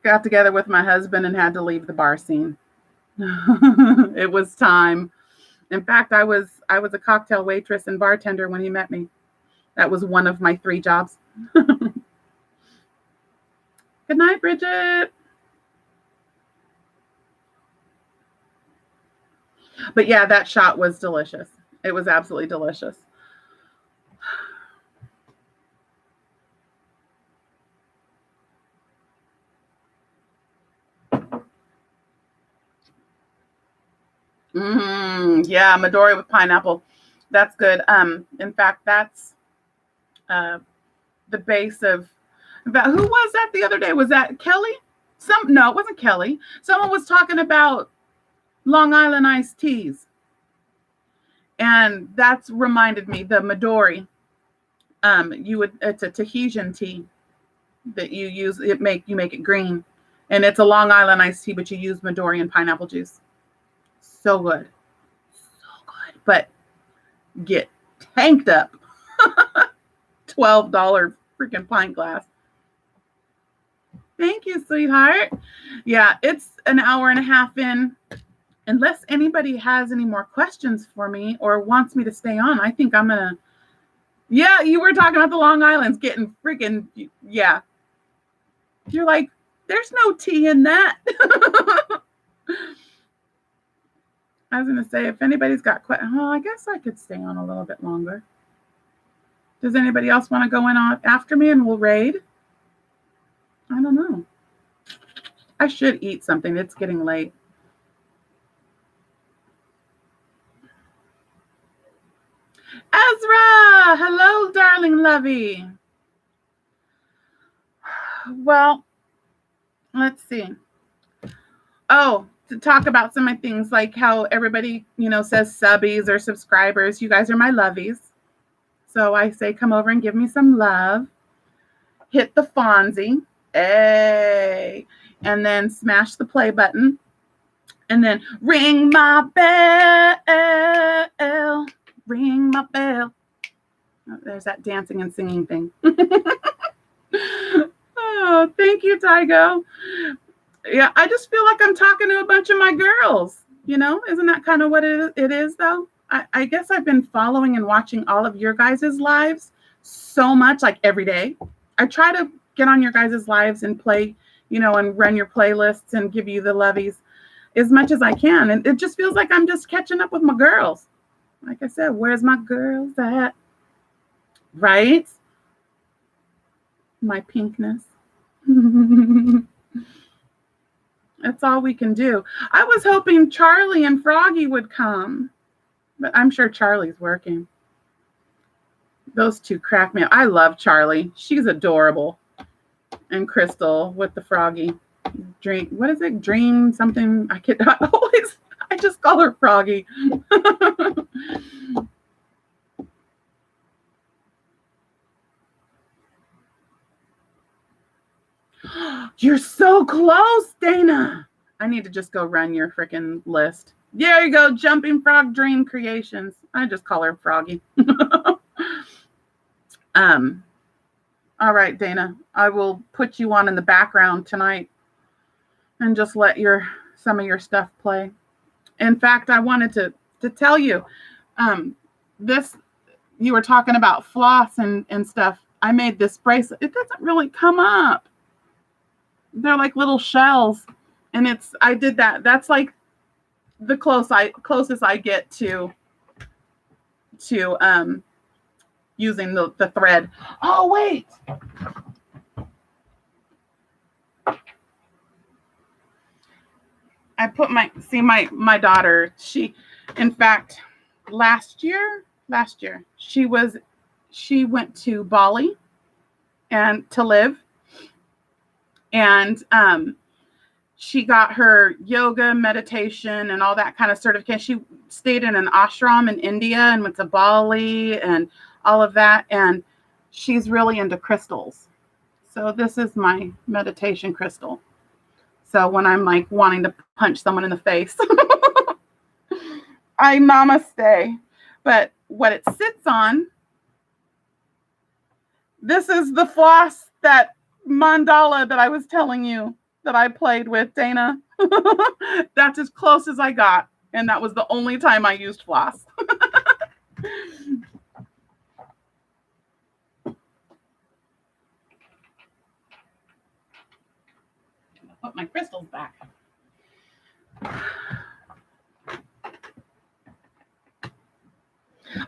Got together with my husband and had to leave the bar scene. It was time. In fact, I was a cocktail waitress and bartender when he met me. That was one of my 3 jobs. Good night, Bridget. But yeah, that shot was delicious. It was absolutely delicious. Yeah, Midori with pineapple. That's good. In fact, that's the base of About who was that the other day? Was that Kelly? No, it wasn't Kelly. Someone was talking about Long Island iced teas. And that's reminded me the Midori. It's a Tahitian tea that you use. You make it green, and it's a Long Island iced tea, but you use Midori and pineapple juice. So good, so good. But get tanked up. $12 freaking pint glass. Thank you, sweetheart. Yeah, it's an hour and a half in. Unless anybody has any more questions for me or wants me to stay on, I think I'm gonna. Yeah, you were talking about the Long Island's getting freaking. Yeah, you're like, there's no tea in that. I was gonna say, if anybody's got questions, I guess I could stay on a little bit longer. Does anybody else want to go in on after me and we'll raid? I don't know. I should eat something. It's getting late. Ezra! Hello, darling lovey. Well, let's see. Oh, to talk about some of my things, like how everybody, says subbies or subscribers. You guys are my lovies. So I say, come over and give me some love. Hit the Fonzie. Hey. And then smash the play button. And then ring my bell. Ring my bell. Oh, there's that dancing and singing thing. Oh, thank you, Tygo. Yeah, I just feel like I'm talking to a bunch of my girls. Isn't that kind of what it is, though? I guess I've been following and watching all of your guys' lives so much, like every day. I try to get on your guys' lives and play, and run your playlists and give you the lovies as much as I can. And it just feels like I'm just catching up with my girls. Like I said, where's my girls at? Right? My pinkness. That's all we can do. I was hoping Charlie and Froggy would come, but I'm sure Charlie's working. Those two crack me up. I love Charlie. She's adorable. And Crystal with the Froggy. What is it? Dream something. I just call her Froggy. You're so close, Dana. I need to just go run your freaking list. There you go, Jumping Frog Dream Creations. I just call her Froggy. All right, Dana. I will put you on in the background tonight and just let some of your stuff play. In fact, I wanted to tell you, this, you were talking about floss and stuff. I made this bracelet. It doesn't really come up. They're like little shells, and I did that. That's like the closest I get to using the thread. Oh wait, I put my daughter. In fact, last year she went to Bali and to live. And she got her yoga, meditation, and all that kind of certification. She stayed in an ashram in India and went to Bali and all of that. And she's really into crystals. So this is my meditation crystal. So when I'm like wanting to punch someone in the face, I namaste. But what it sits on, this is the floss that mandala that I was telling you that I played with, Dana. That's as close as I got. And that was the only time I used floss. Put my crystals back.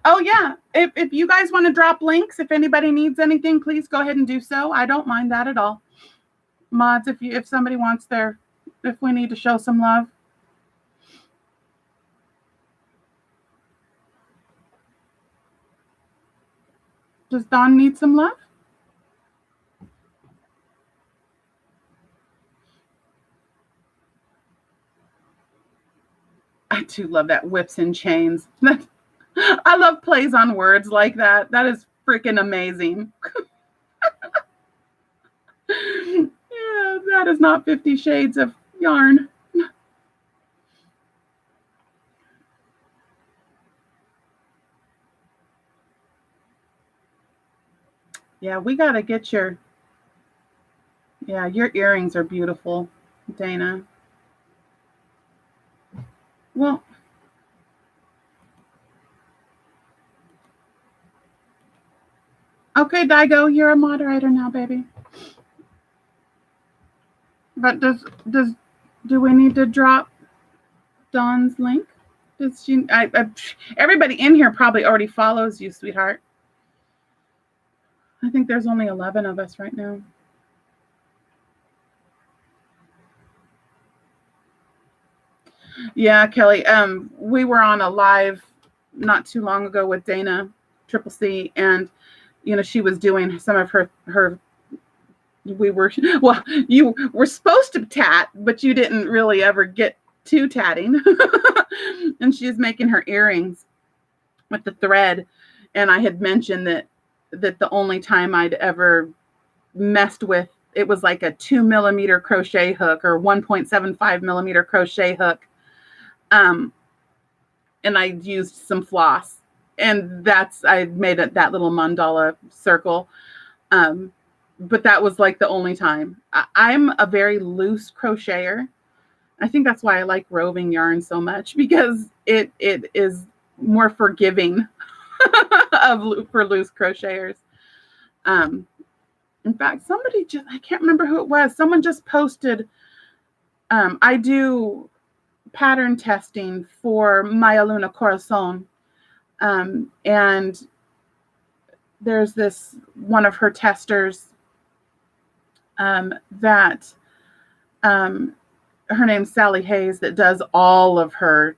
Oh, yeah. If you guys want to drop links, if anybody needs anything, please go ahead and do so. I don't mind that at all. Mods, if somebody wants if we need to show some love. Does Dawn need some love? too love that, whips and chains. I love plays on words like that. That is freaking amazing. Yeah, that is not 50 Shades of Yarn. Yeah, we got to get your, yeah, your earrings are beautiful, Dana. Well, okay, Daigo, you're a moderator now, baby. But do we need to drop Dawn's link? Does she? Everybody in here probably already follows you, sweetheart. I think there's only 11 of us right now. Yeah, Kelly. We were on a live not too long ago with Dana Triple C, and she was doing some of her. We were well. You were supposed to tat, but you didn't really ever get to tatting. And she was making her earrings with the thread, and I had mentioned that the only time I'd ever messed with it was like a 2mm crochet hook or 1.75mm crochet hook. And I used some floss, and I made that little mandala circle. But that was like the only time. I'm a very loose crocheter. I think that's why I like roving yarn so much, because it is more forgiving for loose crocheters. In fact, I can't remember who it was. Someone just posted, I do pattern testing for Maya Luna Corazon. And there's this one of her testers that her name's Sally Hayes, that does all of her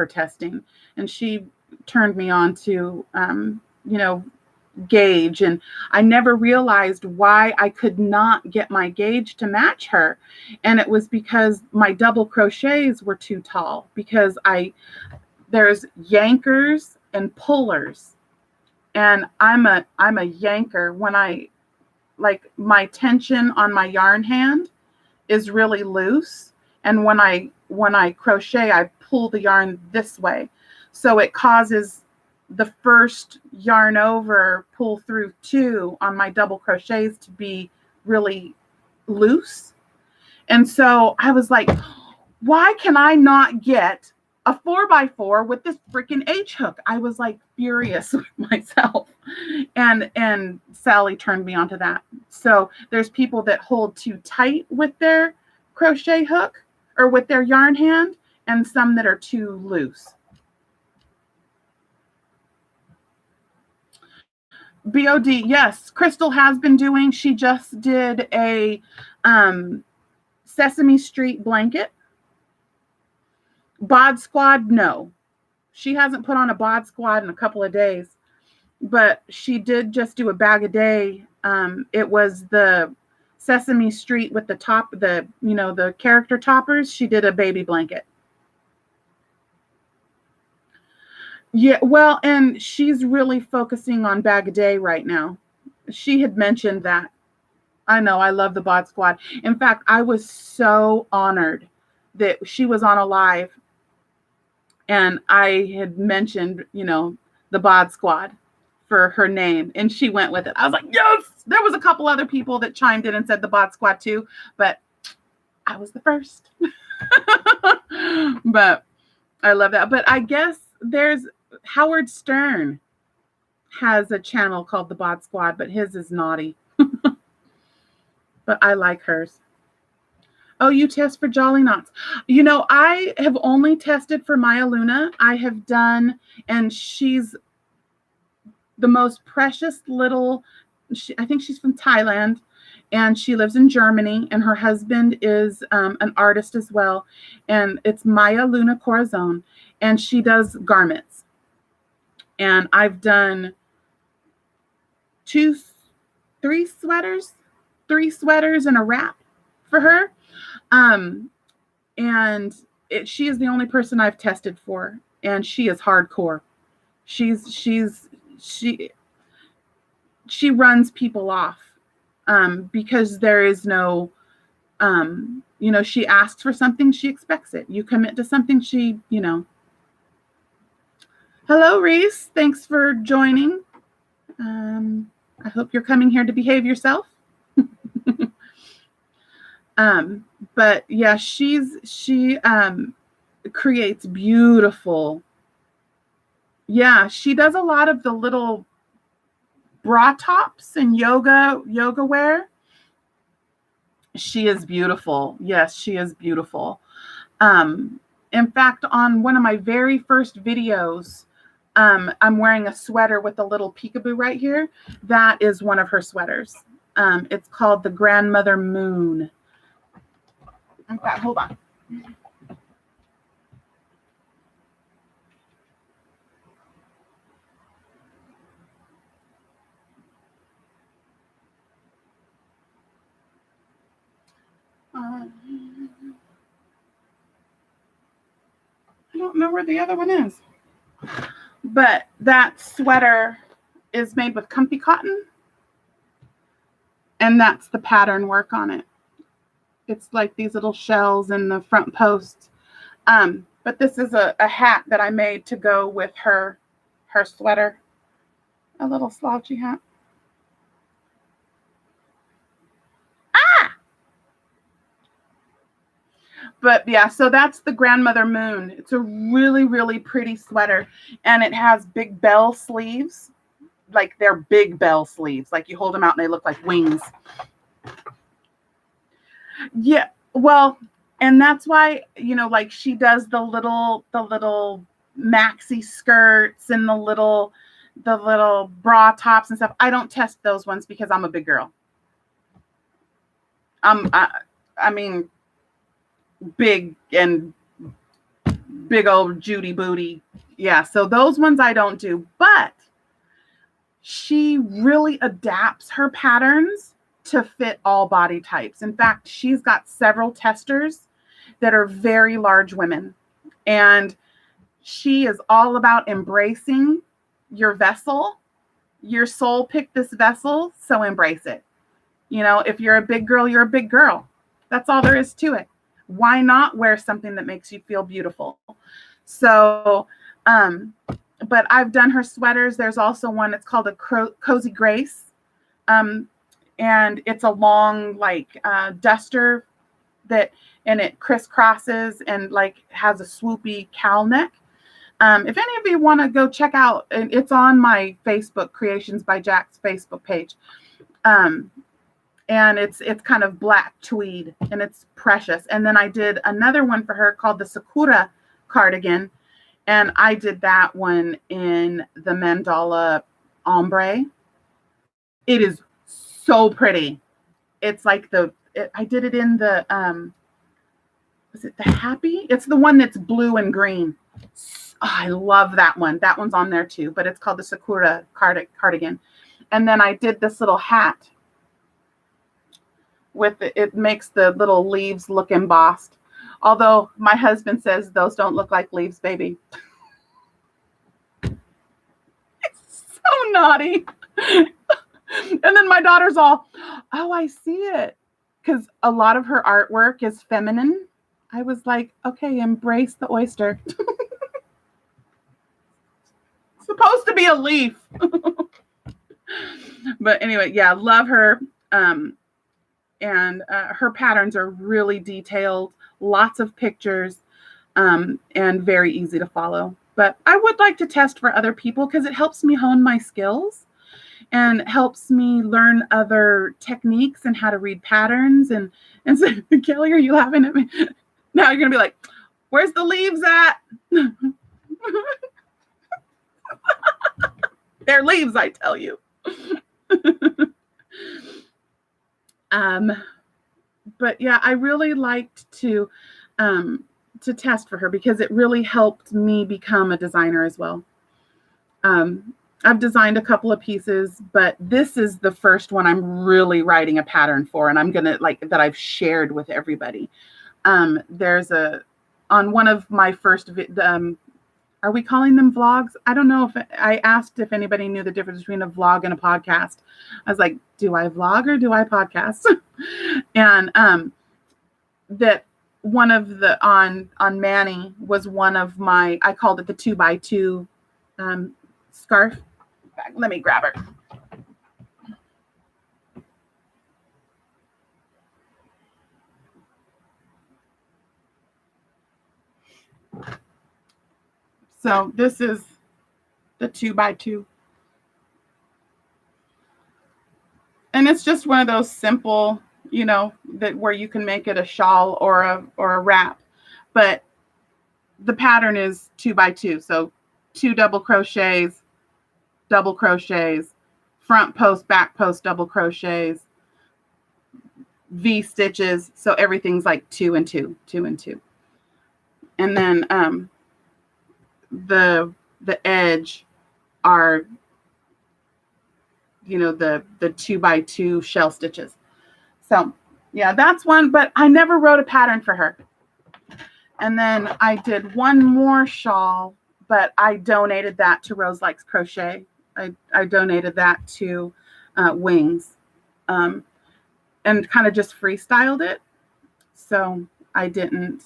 testing, and she turned me on to gauge, and I never realized why I could not get my gauge to match her, and it was because my double crochets were too tall, because there's yankers and pullers, and I'm a yanker. When I like, my tension on my yarn hand is really loose, and when I crochet, I pull the yarn this way, so it causes the first yarn over pull through 2 on my double crochets to be really loose. And so I was like, why can I not get a 4x4 with this freaking H hook? I was like furious with myself. And Sally turned me onto that. So there's people that hold too tight with their crochet hook or with their yarn hand, and some that are too loose. BOD, yes, Crystal has been doing. She just did a Sesame Street blanket. Bod Squad, no. She hasn't put on a Bod Squad in a couple of days, but she did just do a bag a day. It was the Sesame Street with the top, the character toppers. She did a baby blanket. Yeah, well, and she's really focusing on bag a day right now. She had mentioned that. I know, I love the Bod Squad. In fact, I was so honored that she was on a live, and I had mentioned, the Bod Squad for her name, and she went with it. I was like, yes! There was a couple other people that chimed in and said the Bod Squad too, but I was the first. But I love that. But I guess there's Howard Stern has a channel called the Bod Squad, but his is naughty. But I like hers. Oh, you test for Jolly Knots. I have only tested for Maya Luna. I have done, and she's the most precious little, I think she's from Thailand, and she lives in Germany, and her husband is an artist as well. And it's Maya Luna Corazon, and she does garments. And I've done three sweaters and a wrap for her. And she is the only person I've tested for, and she is hardcore. She she runs people off, because there is no, she asks for something, she expects it. You commit to something, Hello, Reese. Thanks for joining. I hope you're coming here to behave yourself. But yeah, she creates beautiful. Yeah, she does a lot of the little bra tops and yoga wear. She is beautiful. Yes, she is beautiful. In fact, on one of my very first videos, I'm wearing a sweater with a little peekaboo right here. That is one of her sweaters. It's called the Grandmother Moon. In fact, hold on. I don't know where the other one is. But that sweater is made with comfy cotton. And that's the pattern work on it. It's like these little shells in the front posts. But this is a hat that I made to go with her sweater. A little slouchy hat. But yeah, so that's the Grandmother Moon. It's a really, really pretty sweater. And it has big bell sleeves. Like they're big bell sleeves. Like you hold them out and they look like wings. Yeah, well, and that's why, like she does the little maxi skirts and the little bra tops and stuff. I don't test those ones because I'm a big girl. I mean, big and big old Judy booty. Yeah, so those ones I don't do, but she really adapts her patterns to fit all body types. In fact, she's got several testers that are very large women, and she is all about embracing your vessel. Your soul picked this vessel, so embrace it. If you're a big girl, you're a big girl. That's all there is to it. Why not wear something that makes you feel beautiful? So, but I've done her sweaters. There's also one, it's called a Cozy Grace. And it's a long, duster and it crisscrosses and has a swoopy cowl neck. If any of you want to go check out, and it's on my Facebook, Creations by Jack's Facebook page. And it's kind of black tweed and it's precious. And then I did another one for her called the Sakura cardigan. And I did that one in the mandala ombre. It is so pretty. It's like I did it in the, is it the Happy? It's the one that's blue and green. Oh, I love that one. That one's on there too, but it's called the Sakura cardigan. And then I did this little hat with it makes the little leaves look embossed. Although my husband says those don't look like leaves, baby. It's so naughty. And then my daughter's all, oh, I see it. Because a lot of her artwork is feminine. I was like, okay, embrace the oyster. It's supposed to be a leaf. But anyway, yeah, love her. And her patterns are really detailed, lots of pictures, and very easy to follow. But I would like to test for other people because it helps me hone my skills and helps me learn other techniques and how to read patterns. And so, Kelly, are you laughing at me? Now you're going to be like, where's the leaves at? They're leaves, I tell you. But yeah, I really liked to test for her because it really helped me become a designer as well. I've designed a couple of pieces, but this is the first one I'm really writing a pattern for, and I'm gonna that I've shared with everybody. There's a on one of my first, are we calling them vlogs? I don't know if I asked if anybody knew the difference between a vlog and a podcast. I was like, do I vlog or do I podcast? And that one of the on Manny was one of my, I called it the 2x2 scarf. Let me grab her. So this is the 2x2. And it's just one of those simple, that where you can make it a shawl or a wrap. But the pattern is 2x2. So 2 double crochets, front post, back post, double crochets, V stitches. So everything's like 2 and 2, 2 and 2. And then the edge are, the 2x2 shell stitches. So yeah, that's one, but I never wrote a pattern for her. And then I did one more shawl, but I donated that to Rose Likes Crochet. I donated that to Wings, and kind of just freestyled it. So I didn't.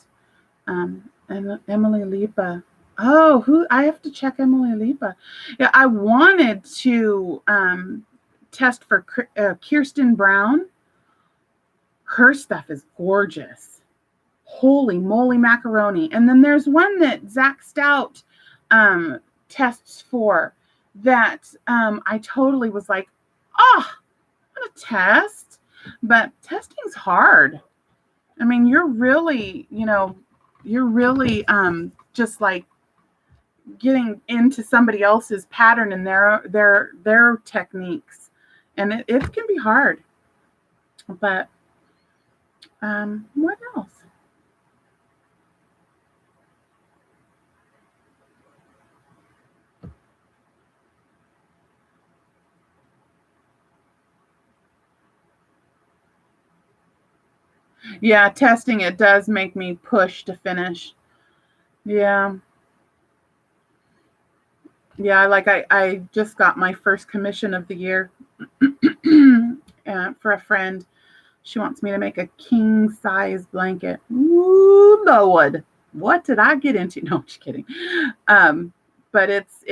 And Emily Lipa. Oh, I have to check Emily Lipa. Yeah, I wanted to test for Kirsten Brown. Her stuff is gorgeous. Holy moly macaroni. And then there's one that Zach Stout tests for that I totally was like, I'm gonna test. But testing's hard. I mean, you're really just like getting into somebody else's pattern and their techniques. And it can be hard. But what else? Yeah, testing it does make me push to finish. Yeah. Yeah, like I just got my first commission of the year for a friend. She wants me to make a king size blanket. Ooh, Lord, what did I get into? No, I'm just kidding. But it's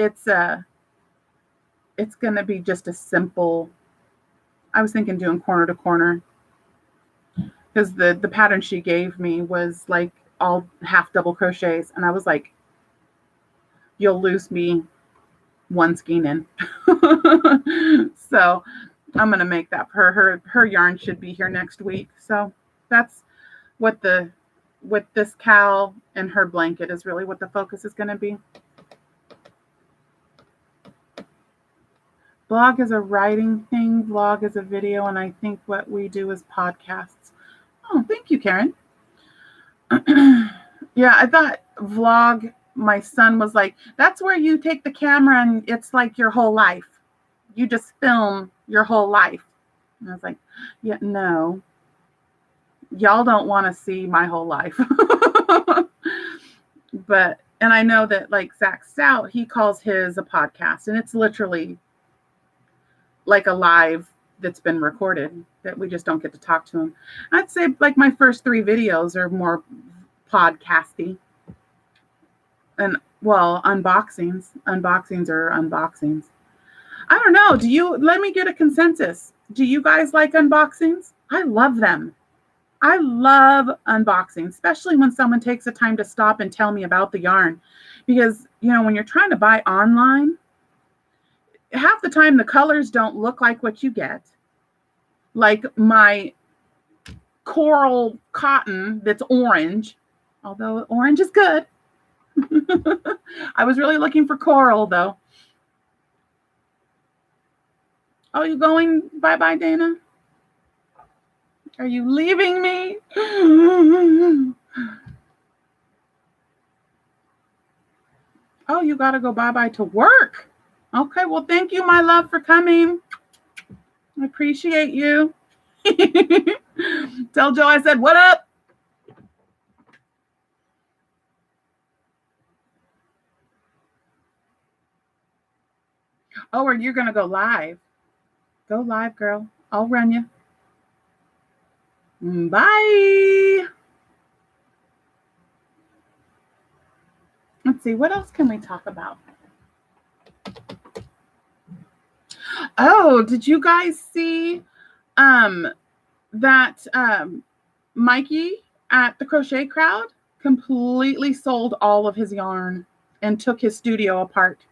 gonna be just a simple. I was thinking doing corner to corner, because the pattern she gave me was like all half double crochets, and I was like, you'll lose me one skein in. So I'm gonna make that for her yarn should be here next week. So that's what with this cowl and her blanket is really what the focus is going to be. Blog is a writing thing, vlog is a video, and I think what we do is podcasts. Oh, thank you, Karen. Yeah, I thought vlog, my son was like, that's where you take the camera and it's like your whole life. You just film your whole life. And I was like, yeah, no. Y'all don't want to see my whole life. And I know that like Zach Stout, he calls his a podcast, and it's literally like a live that's been recorded that we just don't get to talk to him. I'd say like my first 3 videos are more podcasty. And well, unboxings are unboxings. I don't know. Let me get a consensus. Do you guys like unboxings? I love them. I love unboxing, especially when someone takes the time to stop and tell me about the yarn. Because, when you're trying to buy online, half the time the colors don't look like what you get. Like my coral cotton that's orange, although orange is good. I was really looking for coral, though. Oh, you going? Bye-bye, Dana? Are you leaving me? Oh, you got to go bye-bye to work. Okay, well, thank you, my love, for coming. I appreciate you. Tell Joe I said, what up? Oh, or you're going to go live. Go live, girl. I'll run you. Bye. Let's see. What else can we talk about? Oh, did you guys see that Mikey at the Crochet Crowd completely sold all of his yarn and took his studio apart?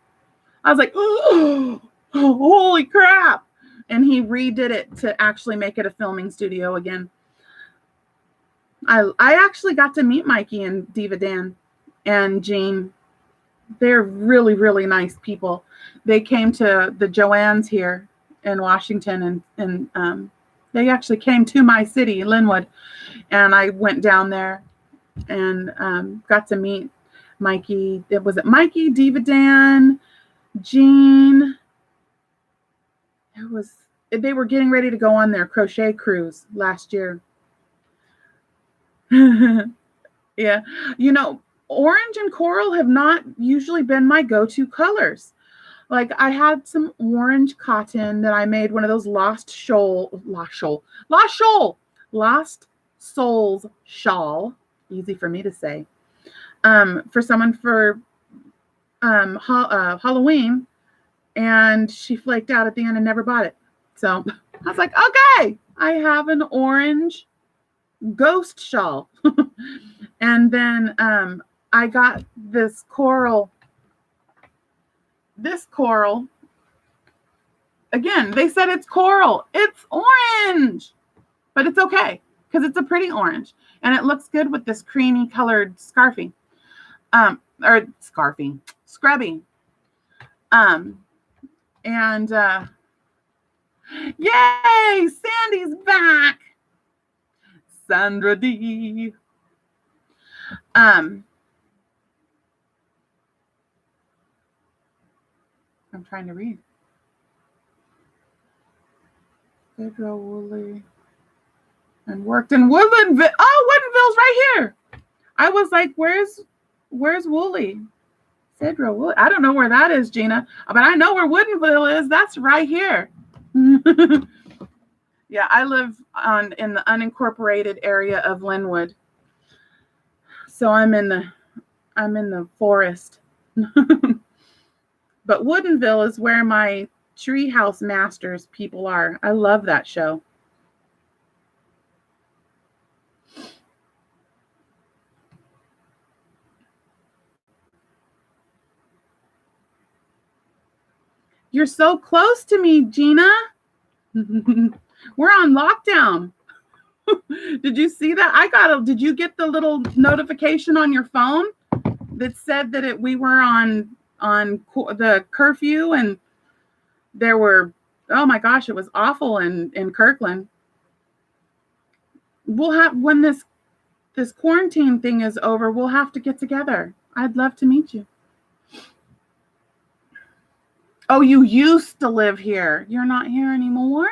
I was like, oh, holy crap. And he redid it to actually make it a filming studio again. I actually got to meet Mikey and Diva Dan and Jean. They're really, really nice people. They came to the Joanne's here in Washington, and they actually came to my city, Linwood, and I went down there and got to meet Mikey. Was it Mikey, Diva Dan, Jean? They were getting ready to go on their crochet cruise last year. Yeah, orange and coral have not usually been my go-to colors. Like I had some orange cotton that I made one of those lost souls shawl, easy for me to say, for someone for Halloween, and she flaked out at the end and never bought it. So I was like, okay, I have an orange ghost shawl. And then I got this coral. Again, they said it's coral. It's orange, but it's okay because it's a pretty orange and it looks good with this creamy colored scrubbing. And yay, Sandy's back. Sandra D. I'm trying to read. Pedro Woolley and worked in Woodlandville. Oh, Woodlandville's right here. I was like, where's Woolley? Cedro Wood. I don't know where that is, Gina, but I know where Woodlandville is. That's right here. Yeah, I live in the unincorporated area of Linwood. So I'm in the forest. But Woodinville is where my Treehouse Masters people are. I love that show. You're so close to me, Gina. We're on lockdown. Did you see that? Did you get the little notification on your phone that said that we were on the curfew, and there were, oh my gosh, it was awful in Kirkland. We'll have, when this quarantine thing is over, we'll have to get together. I'd love to meet you. Oh, you used to live here. You're not here anymore?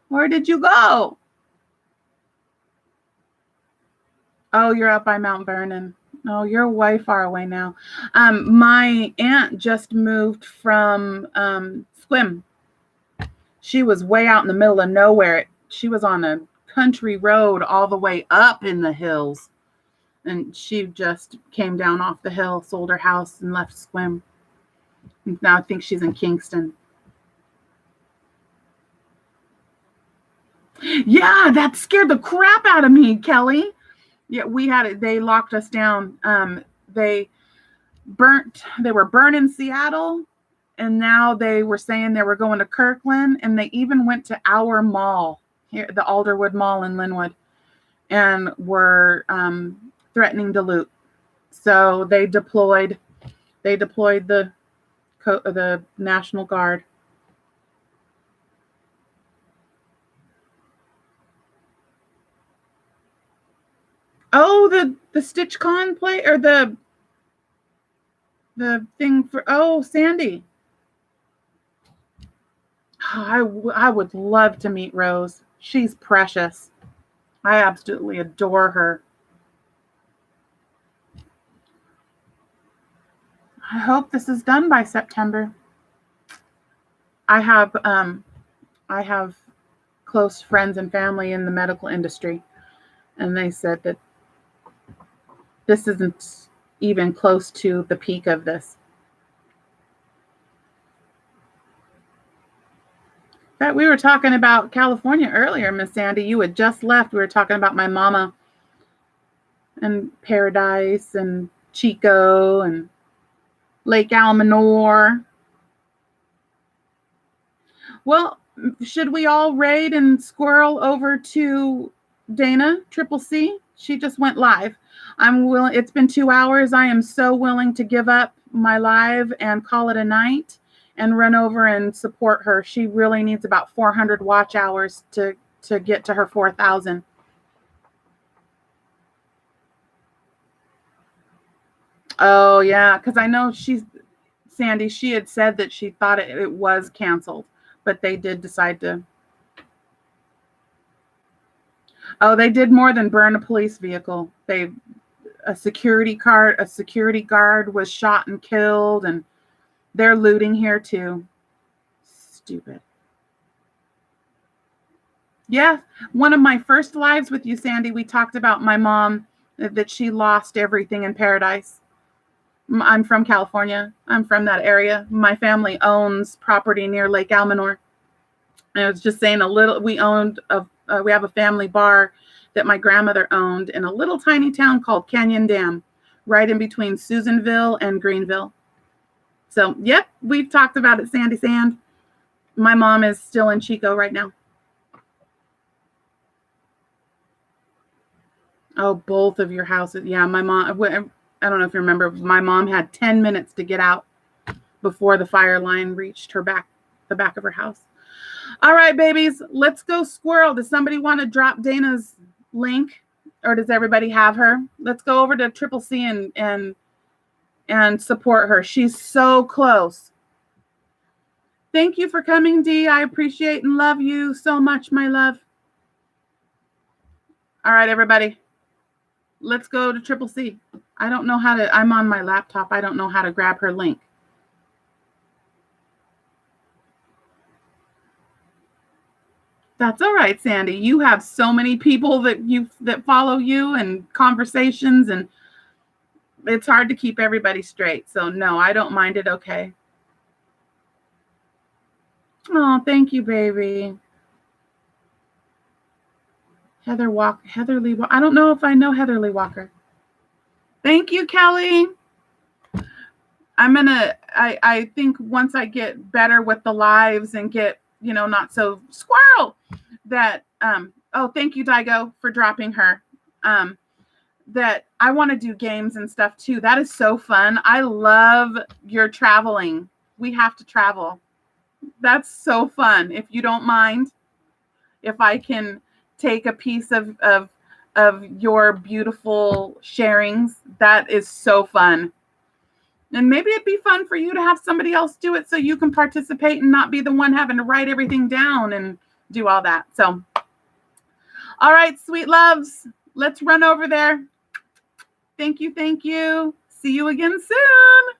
Where did you go? Oh, you're up by Mount Vernon. Oh, you're way far away now. My aunt just moved from Squim. She was way out in the middle of nowhere. She was on a country road all the way up in the hills. And she just came down off the hill, sold her house, and left Squim. And now I think she's in Kingston. Yeah, that scared the crap out of me, Kelly. Yeah, we had it. They locked us down. They were burning Seattle, and now they were saying they were going to Kirkland, and they even went to our mall here, the Alderwood Mall in Linwood, and were threatening to loot. So they deployed the National Guard. Oh, the StitchCon play, or the thing for, Sandy. Oh, I would love to meet Rose. She's precious. I absolutely adore her. I hope this is done by September. I have I have close friends and family in the medical industry, and they said that this isn't even close to the peak of this. In fact, we were talking about California earlier, Miss Sandy. You had just left. We were talking about my mama and Paradise and Chico and Lake Almanor. Well, should we all raid and squirrel over to Dana Triple C? She just went live. I'm willing. It's been 2 hours. I am so willing to give up my live and call it a night and run over and support her. She really needs about 400 watch hours to get to her 4,000. Oh yeah, because I know Sandy. She had said that she thought it was canceled, but they did decide to. Oh, they did more than burn a police vehicle. A security guard was shot and killed, and they're looting here too. Stupid. Yeah, one of my first lives with you, Sandy, we talked about my mom, that she lost everything in Paradise. I'm from California. I'm from that area. My family owns property near Lake Almanor. And I was just saying we have a family bar that my grandmother owned in a little tiny town called Canyon Dam, right in between Susanville and Greenville. So, yep, we've talked about it, Sandy Sand. My mom is still in Chico right now. Oh, both of your houses. Yeah, my mom, I don't know if you remember, my mom had 10 minutes to get out before the fire line reached the back of her house. All right, babies, let's go squirrel. Does somebody want to drop Dana's link, or does everybody have her? Let's go over to Triple C and support her. She's so close. Thank you for coming, Dee. I appreciate and love you so much, my love. All right, everybody. Let's go to Triple C. I don't know how to, I'm on my laptop. I don't know how to grab her link. That's all right, Sandy. You have so many people that follow you and conversations, and it's hard to keep everybody straight. So no, I don't mind it. Okay. Oh, thank you, baby. Heather Lee. I don't know if I know Heather Lee Walker. Thank you, Kelly. I think once I get better with the lives and get, not so squirrel that, oh, thank you, Daigo, for dropping her. That I want to do games and stuff too. That is so fun. I love your traveling. We have to travel. That's so fun. If you don't mind, if I can take a piece of your beautiful sharings, that is so fun. And maybe it'd be fun for you to have somebody else do it so you can participate and not be the one having to write everything down and do all that. So, all right, sweet loves, let's run over there. Thank you. See you again soon.